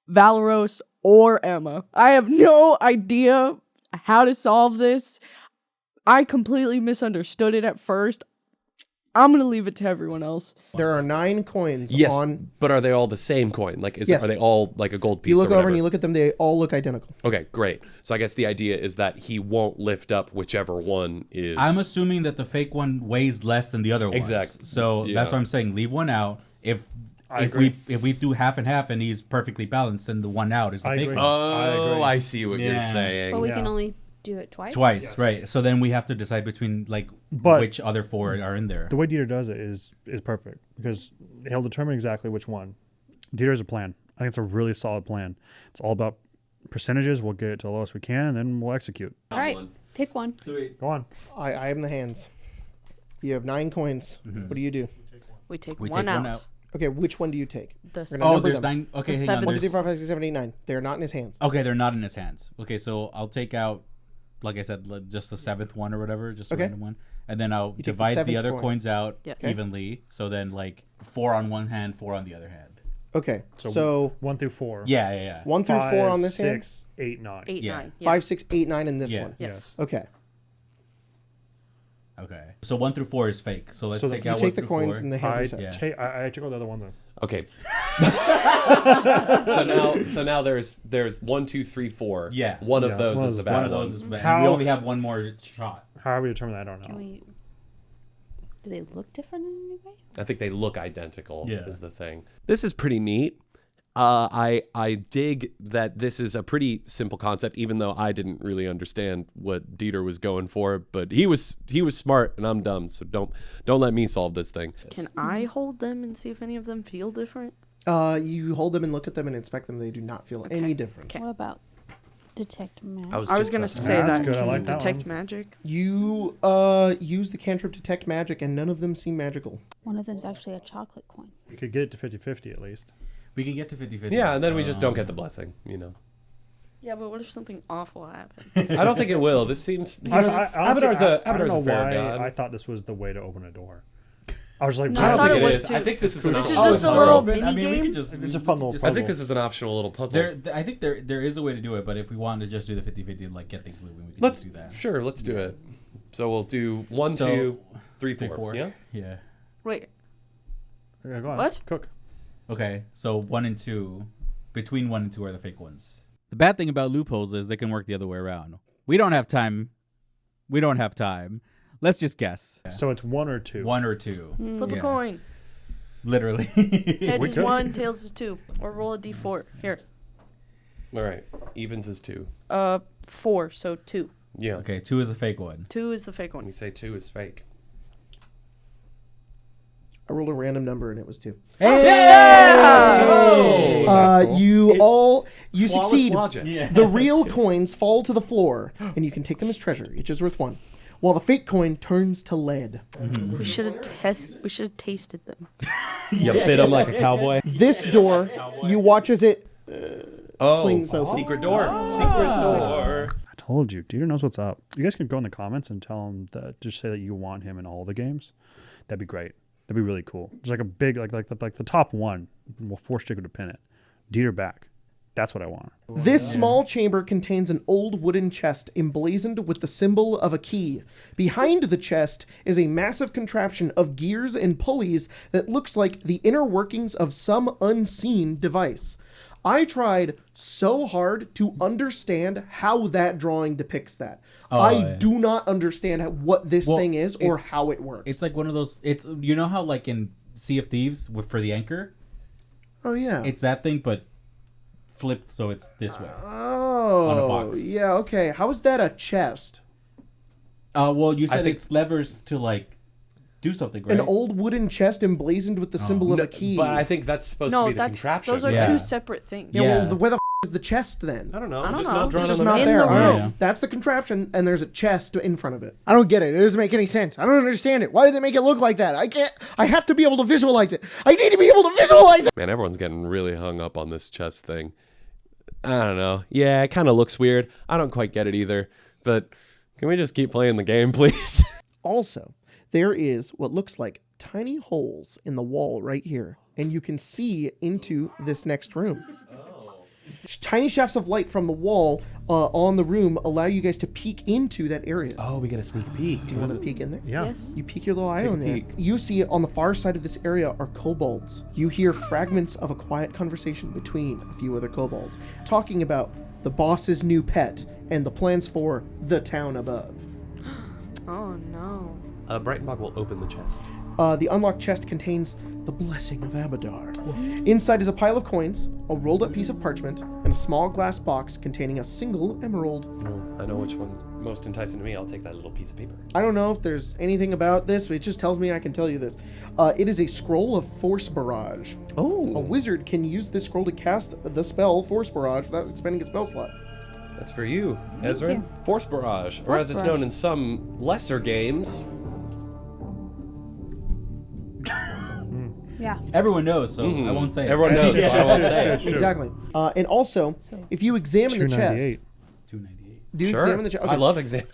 Valeros or Emma. I have no idea how to solve this. I completely misunderstood it at first. I'm going to leave it to everyone else.
There are 9 coins
Yes,
on...
but are they all the same coin? Like,
Yes.
are they all like a gold piece?
You look
or
over
whatever?
and you look at them, they all look identical.
Okay, great. So I guess the idea is that he won't lift up whichever one is.
I'm assuming that the fake one weighs less than the other ones.
Exactly.
So
Yeah.
that's what I'm saying. Leave one out. If
agree.
we do half and half and he's perfectly balanced, then the one out is the
I
fake
agree.
one.
Oh, I see what you're
Yeah.
saying.
But we
Yeah.
can only do it twice.
Twice, right? So then we have to decide between like
But-
which other 4 are in there.
The way Dieter does it is perfect because he'll determine exactly which one. Dieter has a plan. I think it's a really solid plan. It's all about percentages. We'll get it to the lowest we can, and then we'll execute.
All right, pick one.
Go on.
I am the hands. You have 9 coins. What do you do?
We take
We
one
take
out.
one out.
Okay, which one do you take?
The
We're gonna
Oh,
number
there's
them.
9. Okay,
The
hang on.
7.
1, 2, 3,
There's,
4, 5, 6, 7, 8, 9. They're not in his hands.
okay, they're not in his hands. Okay, so I'll take out, like I said, just the 7th one or whatever, just a
Okay.
random one, and then I'll
take the
divide the
7th
other
coin.
coins out
Yes. Okay.
evenly. So then, like 4 on one hand, 4 on the other hand.
Okay, so
1 through 4.
Yeah.
1 through 4 on this hand?
6, 8, 9.
8,
Yeah.
9.
5, 6, 8, 9 in this
Yeah.
one.
Yes.
Okay.
Okay. So 1 through 4 is fake. So let's
So
take
you
out
You take
1
the
through
coins
4.
and the hands
I,
are set.
Yeah.
I took all the other ones.
Okay. so now there's 1, 2, 3, 4.
Yeah.
One of
Yeah.
those
One
is
of
the
those-
bad
One of
one.
those is bad.
How-
We only have one more shot.
However we determine that, I don't know.
Can we? Do they look different in any way?
I think they look identical.
Yeah.
Is the thing. This is pretty neat. I dig that this is a pretty simple concept, even though I didn't really understand what Dieter was going for. But he was smart, and I'm dumb. So don't let me solve this thing.
Can I hold them and see if any of them feel different?
You hold them and look at them and inspect them. They do not feel any different.
Okay.
What about detect magic?
I was
I was
just
gonna
about to
say
That's
that.
good. I
Can
like
you
that
detect
one.
magic?
You use the cantrip detect magic, and none of them seem magical.
One of them's actually a chocolate coin.
We could get it to 50-50 at least.
We can get to 50-50.
Yeah, and then we just don't get the blessing.
Yeah, but what if something awful happens?
I don't think it will. This seems.
Honestly,
Avatar's
I
a
don't know
fair
why
god.
I thought this was the way to open a door. I was like,
No,
I don't
thought
think
it
it
was
is.
too.
I think this is an
This is
optional
just a
puzzle.
little
I mean, we
mini-game?
could just.
It's a
we
fun
could
little
just-
I think this is an optional little puzzle.
I think there is a way to do it, but if we wanted to just do the 50-50 and like get things moving, we could
Let's
just do that.
sure. Let's do it. So we'll do 1,
So,
2, 3,
3,
4.
4.
Yeah.
Yeah.
Wait,
yeah, go on.
What?
Cook.
Okay, so 1 and 2, between 1 and 2 are the fake ones. The bad thing about loopholes is they can work the other way around. We don't have time. Let's just guess.
So it's 1 or 2.
1 or 2.
flip
Yeah.
a coin.
Literally.
Heads
We
is
could.
1, tails is 2. Or roll a d4. Here.
All right. Evens is 2.
4, so 2.
Yeah.
Okay, 2 is a fake one.
2 is the fake
We
one.
say 2 is fake.
I rolled a random number and it was 2.
Oh,
You
Flawless
succeed.
logic.
The real coins fall to the floor, and you can take them as treasure. Each is worth 1, while the fake coin turns to lead.
We should have tasted them.
You bit him like a cowboy.
This door, you watch as it slings open.
Secret door. Secret door.
I told you. Dieter knows what's up. You guys can go in the comments and tell him that. Just say that you want him in all the games. That'd be great. That'd be really cool. Just like a big, like the top one. We'll force Jacob to pin it. Dieter back. That's what I want.
This small chamber contains an old wooden chest emblazoned with the symbol of a key. Behind the chest is a massive contraption of gears and pulleys that looks like the inner workings of some unseen device. I tried so hard to understand how that drawing depicts that. I do not understand what this thing is or how it works.
It's like one of those. It's you know how like in Sea of Thieves for the anchor,
oh yeah.
it's that thing but flipped so it's this way.
Oh,
on a box.
yeah, okay. How is that a chest?
Well, you
I
said
think-
it's levers to like do something, right?
An old wooden chest emblazoned with the symbol of a key.
But I think that's supposed to
No,
be the contraption.
those are
Yeah.
two separate things.
yeah,
Yeah.
well, where the is the chest then?
I don't know.
I don't
just
know.
not drawn
It's
on
just
the
not
map.
there.
the
All right.
room.
That's the contraption, and there's a chest in front of it. I don't get it. It doesn't make any sense. I don't understand it. Why did they make it look like that? I can't. I have to be able to visualize it. I need to be able to visualize it.
Man, everyone's getting really hung up on this chest thing. I don't know. Yeah, it kind of looks weird. I don't quite get it either. But can we just keep playing the game, please?
Also, there is what looks like tiny holes in the wall right here, and you can see into this next room. Tiny shafts of light from the wall on the room allow you guys to peek into that area.
Oh, we get a sneak peek.
Do you want to peek in there?
Yeah.
Yes.
You peek your little eye
Take a
on there.
peek.
You see on the far side of this area are kobolds. You hear fragments of a quiet conversation between a few other kobolds, talking about the boss's new pet and the plans for the town above.
Oh no.
Brightenbach will open the chest.
The unlocked chest contains the blessing of Abadar. Inside is a pile of coins, a rolled up piece of parchment, and a small glass box containing a single emerald.
Oh, I know which one's most enticing to me. I'll take that little piece of paper.
I don't know if there's anything about this, but it just tells me I can tell you this. It is a scroll of Force Barrage. A
Oh,
wizard can use this scroll to cast the spell Force Barrage without expending a spell slot.
that's for you, Ezra.
you.
Force Barrage, or
Force
as it's
Barrage.
known in some lesser games.
Yeah.
Everyone knows, so I won't say it.
Everyone knows, so I won't say it.
True.
Exactly. And also, if you examine the chest,
298.
298.
do you
Sure.
examine the chest?
I love examining.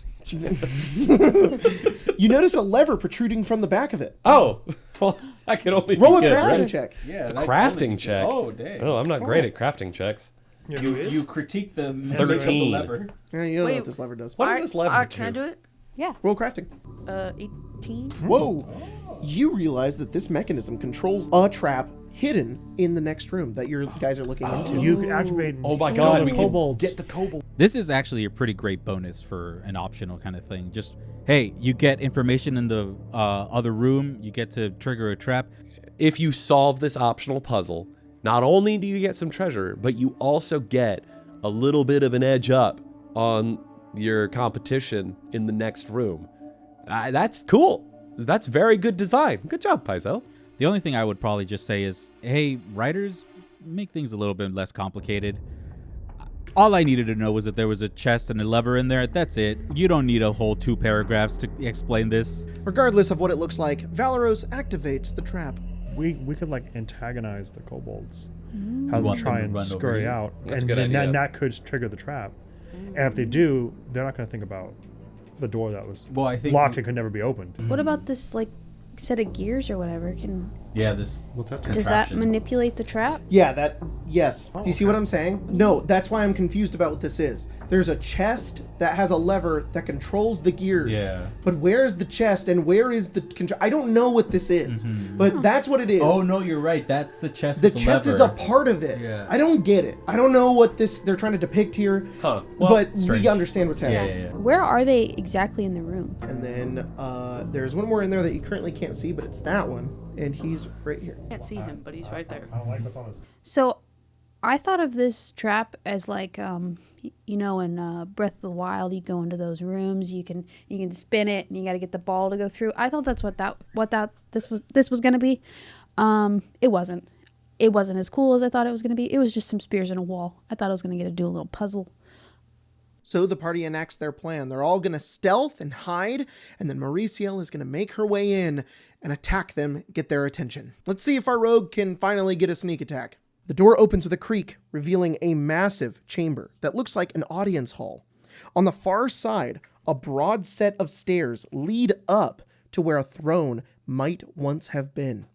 You notice a lever protruding from the back of it.
Oh, well, I can only
Roll a
begin,
crafting
right?
check.
Yeah.
A crafting check.
Oh, dang.
Oh, I'm not great at crafting checks.
You critique the measurement of the
13.
lever.
Yeah, you don't know
Wait,
what this lever does.
What does this lever
Can I
do?
do it?
Yeah.
Roll crafting.
18.
Whoa! You realize that this mechanism controls a trap hidden in the next room that your guys are looking into.
You can activate.
Oh my god,
the
we can
kobolds.
get the kobold.
This is actually a pretty great bonus for an optional kind of thing. Just, hey, you get information in the other room, you get to trigger a trap.
If you solve this optional puzzle, not only do you get some treasure, but you also get a little bit of an edge up on your competition in the next room. That's cool. That's very good design. Good job, Paizo.
The only thing I would probably just say is, hey, writers, make things a little bit less complicated. All I needed to know was that there was a chest and a lever in there. That's it. You don't need a whole 2 paragraphs to explain this.
Regardless of what it looks like, Valeros activates the trap.
We could like antagonize the kobolds. Have them
want
try
them to
and
run over
scurry
you.
out.
That's a
and
good
then
idea.
that could trigger the trap. And if they do, they're not going to think about the door that was
Well, I think
locked and could never be opened.
What about this like set of gears or whatever?
Yeah, this
Does that
contraption.
manipulate the trap?
Yeah, yes. Do you see what I'm saying? No, that's why I'm confused about what this is. There's a chest that has a lever that controls the gears.
Yeah.
But where is the chest and where is the control? I don't know what this is, but that's what it is.
Oh, no, you're right. That's the chest
The
with the
chest is
lever.
a part of it.
Yeah.
I don't get it. I don't know what they're trying to depict here.
Huh.
But
strange.
we understand what's
Yeah,
happening.
yeah, yeah.
Where are they exactly in the room?
And then there's one more in there that you currently can't see, but it's that one, and he's right here.
Can't see him, but he's right there.
I don't like what's on this.
So, I thought of this trap as like, you know, in Breath of the Wild, you go into those rooms, you can spin it, and you got to get the ball to go through. I thought that's what this was gonna be. It wasn't. It wasn't as cool as I thought it was gonna be. It was just some spears in a wall. I thought I was gonna get to do a little puzzle.
So the party enacts their plan. They're all going to stealth and hide, and then Mauriciel is going to make her way in and attack them, get their attention. Let's see if our rogue can finally get a sneak attack. The door opens with a creak, revealing a massive chamber that looks like an audience hall. On the far side, a broad set of stairs lead up to where a throne might once have been.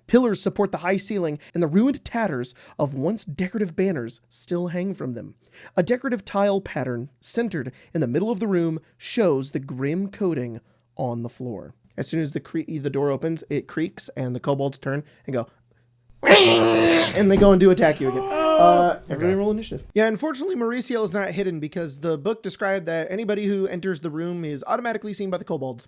Pillars support the high ceiling, and the ruined tatters of once decorative banners still hang from them. A decorative tile pattern centered in the middle of the room shows the grim coating on the floor. As soon as the door opens, it creaks, and the kobolds turn and go, and they go and do attack you again. Everybody roll initiative. Yeah, unfortunately, Mauriciel is not hidden because the book described that anybody who enters the room is automatically seen by the kobolds.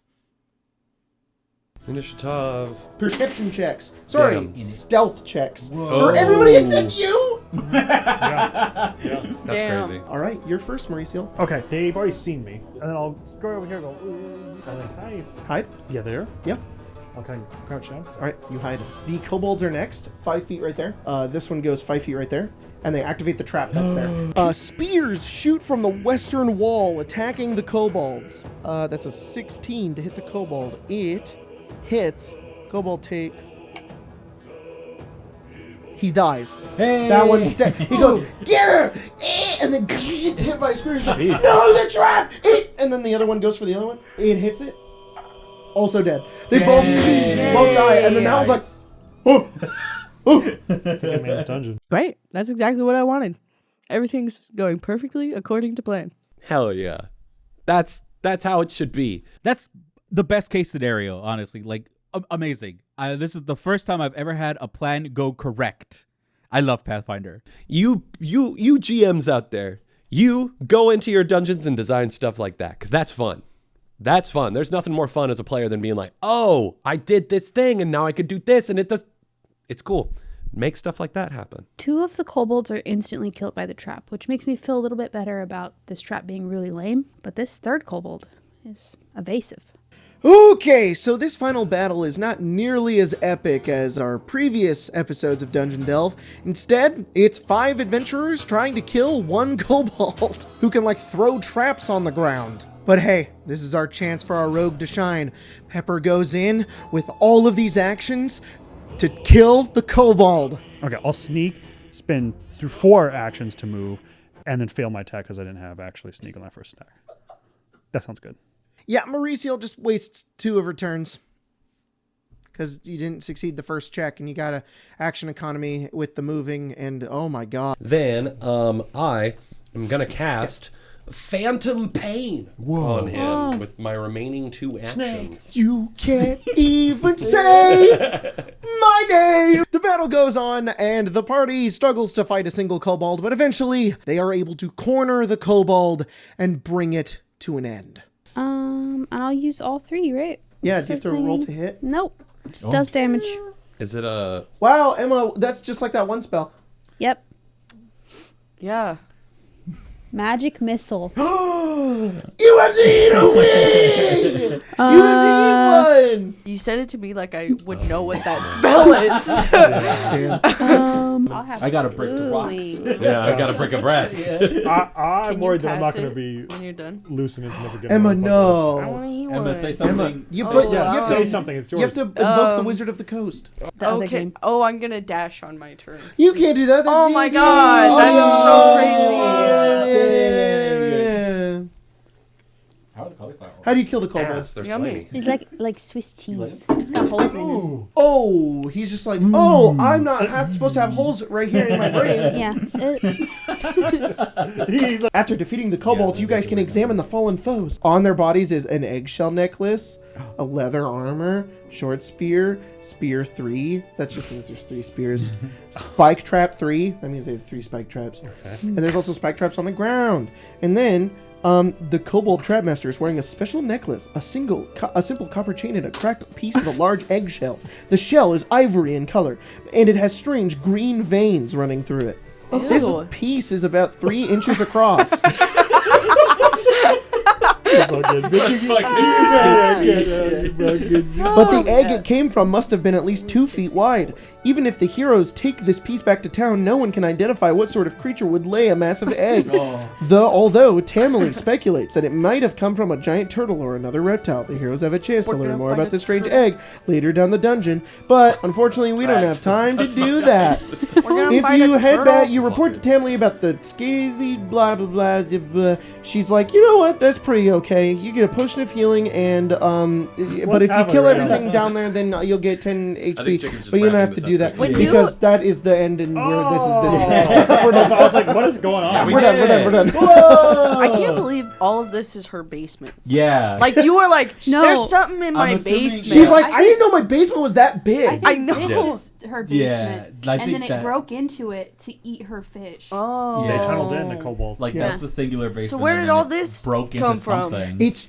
Initiative.
Perception checks. Sorry,
Damn.
stealth checks. For everybody except you!
That's
Damn.
crazy.
All right, you're first, Mauricio.
Okay, they've already seen me. And then I'll go over here and go, ooh. And then, hi.
Hide.
Yeah, there.
Yep.
Can I crouch down?
All right, you hide. The kobolds are next. 5 feet right there. This one goes 5 feet right there. And they activate the trap that's there. Spears shoot from the western wall, attacking the kobolds. That's a 16 to hit the kobold. It hits. Kobold takes. He dies.
Hey!
That one's dead. He goes, get her! And then gets hit by a spear. He's like, no, the trap! And then the other one goes for the other one. It hits it. Also dead. They both die. And then that one's like, oh.
Good man's dungeon.
Great. That's exactly what I wanted. Everything's going perfectly according to plan.
Hell yeah. That's how it should be.
That's the best case scenario, honestly. Like, amazing. This is the first time I've ever had a plan go correct. I love Pathfinder.
You GMs out there, you go into your dungeons and design stuff like that, because that's fun. That's fun. There's nothing more fun as a player than being like, oh, I did this thing and now I could do this and it does. It's cool. Make stuff like that happen. 2
of the kobolds are instantly killed by the trap, which makes me feel a little bit better about this trap being really lame. But this third kobold is evasive.
Okay, so this final battle is not nearly as epic as our previous episodes of Dungeon Delve. Instead, it's 5 adventurers trying to kill 1 kobold who can like throw traps on the ground. But hey, this is our chance for our rogue to shine. Pepper goes in with all of these actions to kill the kobold.
Okay, I'll sneak, spin through 4 actions to move, and then fail my attack because I didn't have actually sneak on that first attack. That sounds good.
Yeah, Mauricio just wastes 2 of her turns because you didn't succeed the first check and you got a action economy with the moving and oh my god.
Then I am going to cast Phantom Pain on him with my remaining 2 actions.
You can't even say my name! The battle goes on, and the party struggles to fight a single kobold, but eventually they are able to corner the kobold and bring it to an end.
And I'll use all 3, right?
Yeah, do you have to roll to hit?
Nope. Just does damage.
Is it a...
Wow, Emma, that's just like that one spell.
Yep.
Yeah.
Magic missile.
You have to eat a wing! You have to eat one!
You said it to me like I would know what that spell is.
I'll have
I got a brick to rocks.
Yeah, I got a brick of bread.
I'm
Can
worried
you
that I'm not
pass
going to
it
be
when you're done.
loose and it's never going
Emma,
I
no.
want to eat
Emma,
one.
say something.
Emma, you
Yeah, say
have
something. It's
to,
yours.
you have to invoke the Wizard of the Coast.
the other
Okay.
game.
Oh, I'm gonna dash on my turn.
You can't do that. That's
Oh my
D&D.
god, that is so crazy.
How do you kill the kobold?
Yes, they're
Yummy.
slimy.
It's like Swiss cheese. It's got holes in it.
Oh, he's just like, oh, I'm not supposed to have holes right here in my brain.
Yeah.
After defeating the kobolds, you guys can examine the fallen foes. On their bodies is an eggshell necklace, a leather armor, short spear, spear 3. That's just because there's 3 spears. Spike trap 3. That means they have 3 spike traps. Okay. And there's also spike traps on the ground. And then the kobold trapmaster is wearing a special necklace, a simple copper chain, and a cracked piece of a large eggshell. The shell is ivory in color, and it has strange green veins running through it.
Ew.
This piece is about 3 inches across. But the egg it came from must have been at least 2 feet wide. Even if the heroes take this piece back to town, no one can identify what sort of creature would lay a massive egg. Although Tamily speculates that it might have come from a giant turtle or another reptile. The heroes have a chance to learn more about this strange egg later down the dungeon, but unfortunately we don't have time to do that. If you head back, you report to Tamily about the scaly blah blah blah blah. She's like, you know what, that's pretty okay. You get a potion of healing, and but if you kill everything down there, then you'll get 10 HP. But you don't have to do that because that is the end, and this is.
I was like, what is going on?
We're done.
I can't believe all of this is her basement.
Yeah.
Like you were like,
No.
there's something in my
assuming-
basement.
She's like, I didn't know my basement was that big.
I know.
This is her basement.
Yeah, I
and
think
then it
that-
broke into it to eat her fish.
Oh.
They tunneled in the kobolds.
Like that's the singular basement.
So where
and
did
then
all
it
this
broke
come
into
from?
something?
It's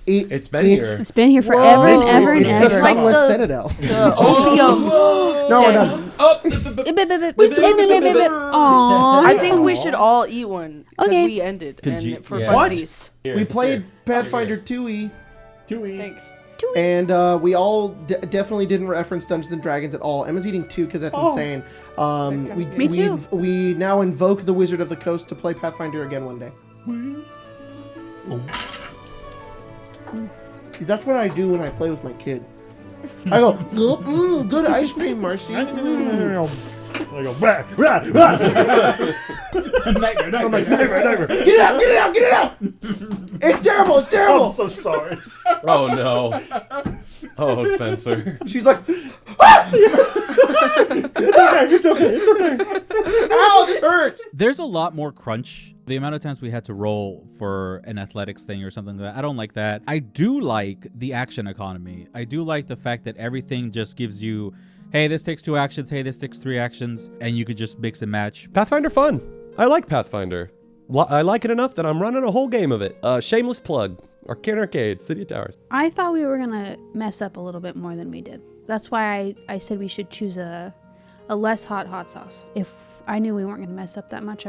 been here.
It's been here forever and ever and
It's the
ever.
Sunless
Like the-
Citadel.
The opium.
No, we're done.
Aww.
I think we should all eat one. Because
Okay.
we ended.
Could you-
And for
yeah.
What?
funsies.
We played Pathfinder 2e.
Thanks.
And we all definitely didn't reference Dungeons and Dragons at all. Emma's eating 2 because that's insane.
Me too.
We now invoke the Wizard of the Coast to play Pathfinder again one day. See, that's what I do when I play with my kid. I go, good ice cream, Marcy.
I go, rah, rah, rah. Nightmare.
Get it out. It's terrible.
I'm so sorry.
Oh no. Oh, Spencer.
She's like,
It's okay.
ow, this hurts.
There's a lot more crunch. The amount of times we had to roll for an athletics thing or something like that, I don't like that. I do like the action economy. I do like the fact that everything just gives you, hey, this takes 2 actions, hey, this takes 3 actions, and you could just mix and match.
Pathfinder fun. I like Pathfinder. I like it enough that I'm running a whole game of it. Shameless plug. Arcane Arcade, City of Towers.
I thought we were gonna mess up a little bit more than we did. That's why I said we should choose a less hot sauce. If I knew we weren't gonna mess up that much,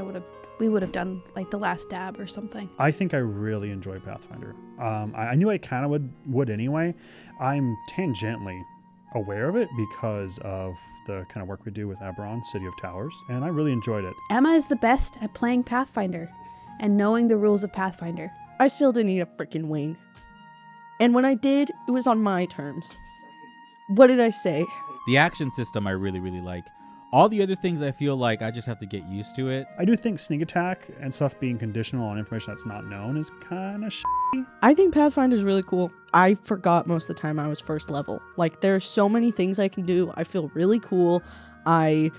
we would have done like the last dab or something.
I think I really enjoy Pathfinder. I knew I kind of would anyway. I'm tangentially aware of it because of the kind of work we do with Eberron, City of Towers, and I really enjoyed it.
Emma is the best at playing Pathfinder and knowing the rules of Pathfinder.
I still didn't eat a freaking wing. And when I did, it was on my terms. What did I say?
The action system I really, really like. All the other things I feel like I just have to get used to it.
I do think sneak attack and stuff being conditional on information that's not known is kind of
I think Pathfinder's really cool. I forgot most of the time I was first level. Like, there's so many things I can do. I feel really cool. I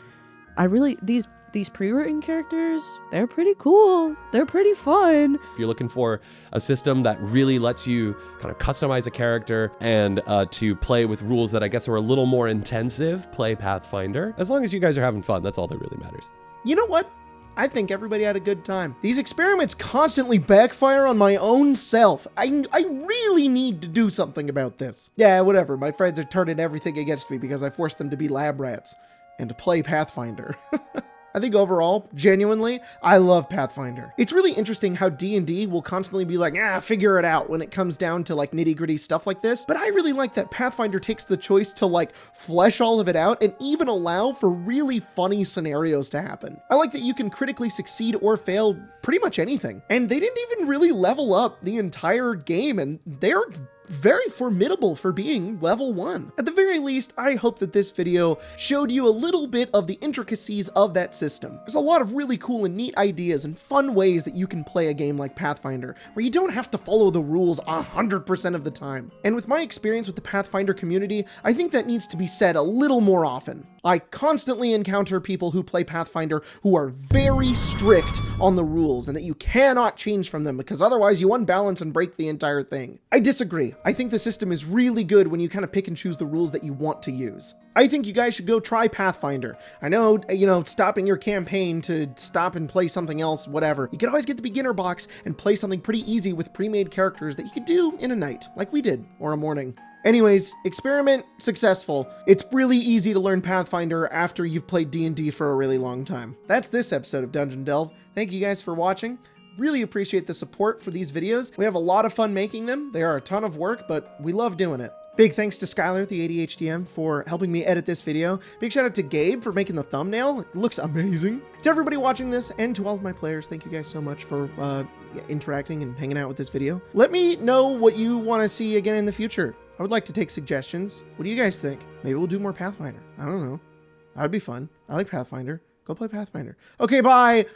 really, these pre-written characters, they're pretty cool. They're pretty fun.
If you're looking for a system that really lets you kind of customize a character and to play with rules that I guess are a little more intensive, play Pathfinder. As long as you guys are having fun, that's all that really matters.
You know what? I think everybody had a good time. These experiments constantly backfire on my own self. I really need to do something about this. Yeah, whatever. My friends are turning everything against me because I forced them to be lab rats and to play Pathfinder. I think overall, genuinely, I love Pathfinder. It's really interesting how D&D will constantly be like, figure it out when it comes down to like nitty-gritty stuff like this. But I really like that Pathfinder takes the choice to like flesh all of it out and even allow for really funny scenarios to happen. I like that you can critically succeed or fail pretty much anything. And they didn't even really level up the entire game, and they're very formidable for being level 1. At the very least, I hope that this video showed you a little bit of the intricacies of that system. There's a lot of really cool and neat ideas and fun ways that you can play a game like Pathfinder, where you don't have to follow the rules 100% of the time. And with my experience with the Pathfinder community, I think that needs to be said a little more often. I constantly encounter people who play Pathfinder who are very strict on the rules and that you cannot change from them because otherwise you unbalance and break the entire thing. I disagree. I think the system is really good when you kind of pick and choose the rules that you want to use. I think you guys should go try Pathfinder. I know, stopping your campaign to stop and play something else, whatever. You can always get the beginner box and play something pretty easy with pre-made characters that you could do in a night, like we did, or a morning. Anyways, experiment successful. It's really easy to learn Pathfinder after you've played D&D for a really long time. That's this episode of Dungeon Delve. Thank you guys for watching. Really appreciate the support for these videos. We have a lot of fun making them. They are a ton of work, but we love doing it. Big thanks to Skylar, the ADHDM, for helping me edit this video. Big shout out to Gabe for making the thumbnail. It looks amazing. To everybody watching this and to all of my players, thank you guys so much for interacting and hanging out with this video. Let me know what you want to see again in the future. I would like to take suggestions. What do you guys think? Maybe we'll do more Pathfinder. I don't know. That would be fun. I like Pathfinder. Go play Pathfinder. Okay, bye.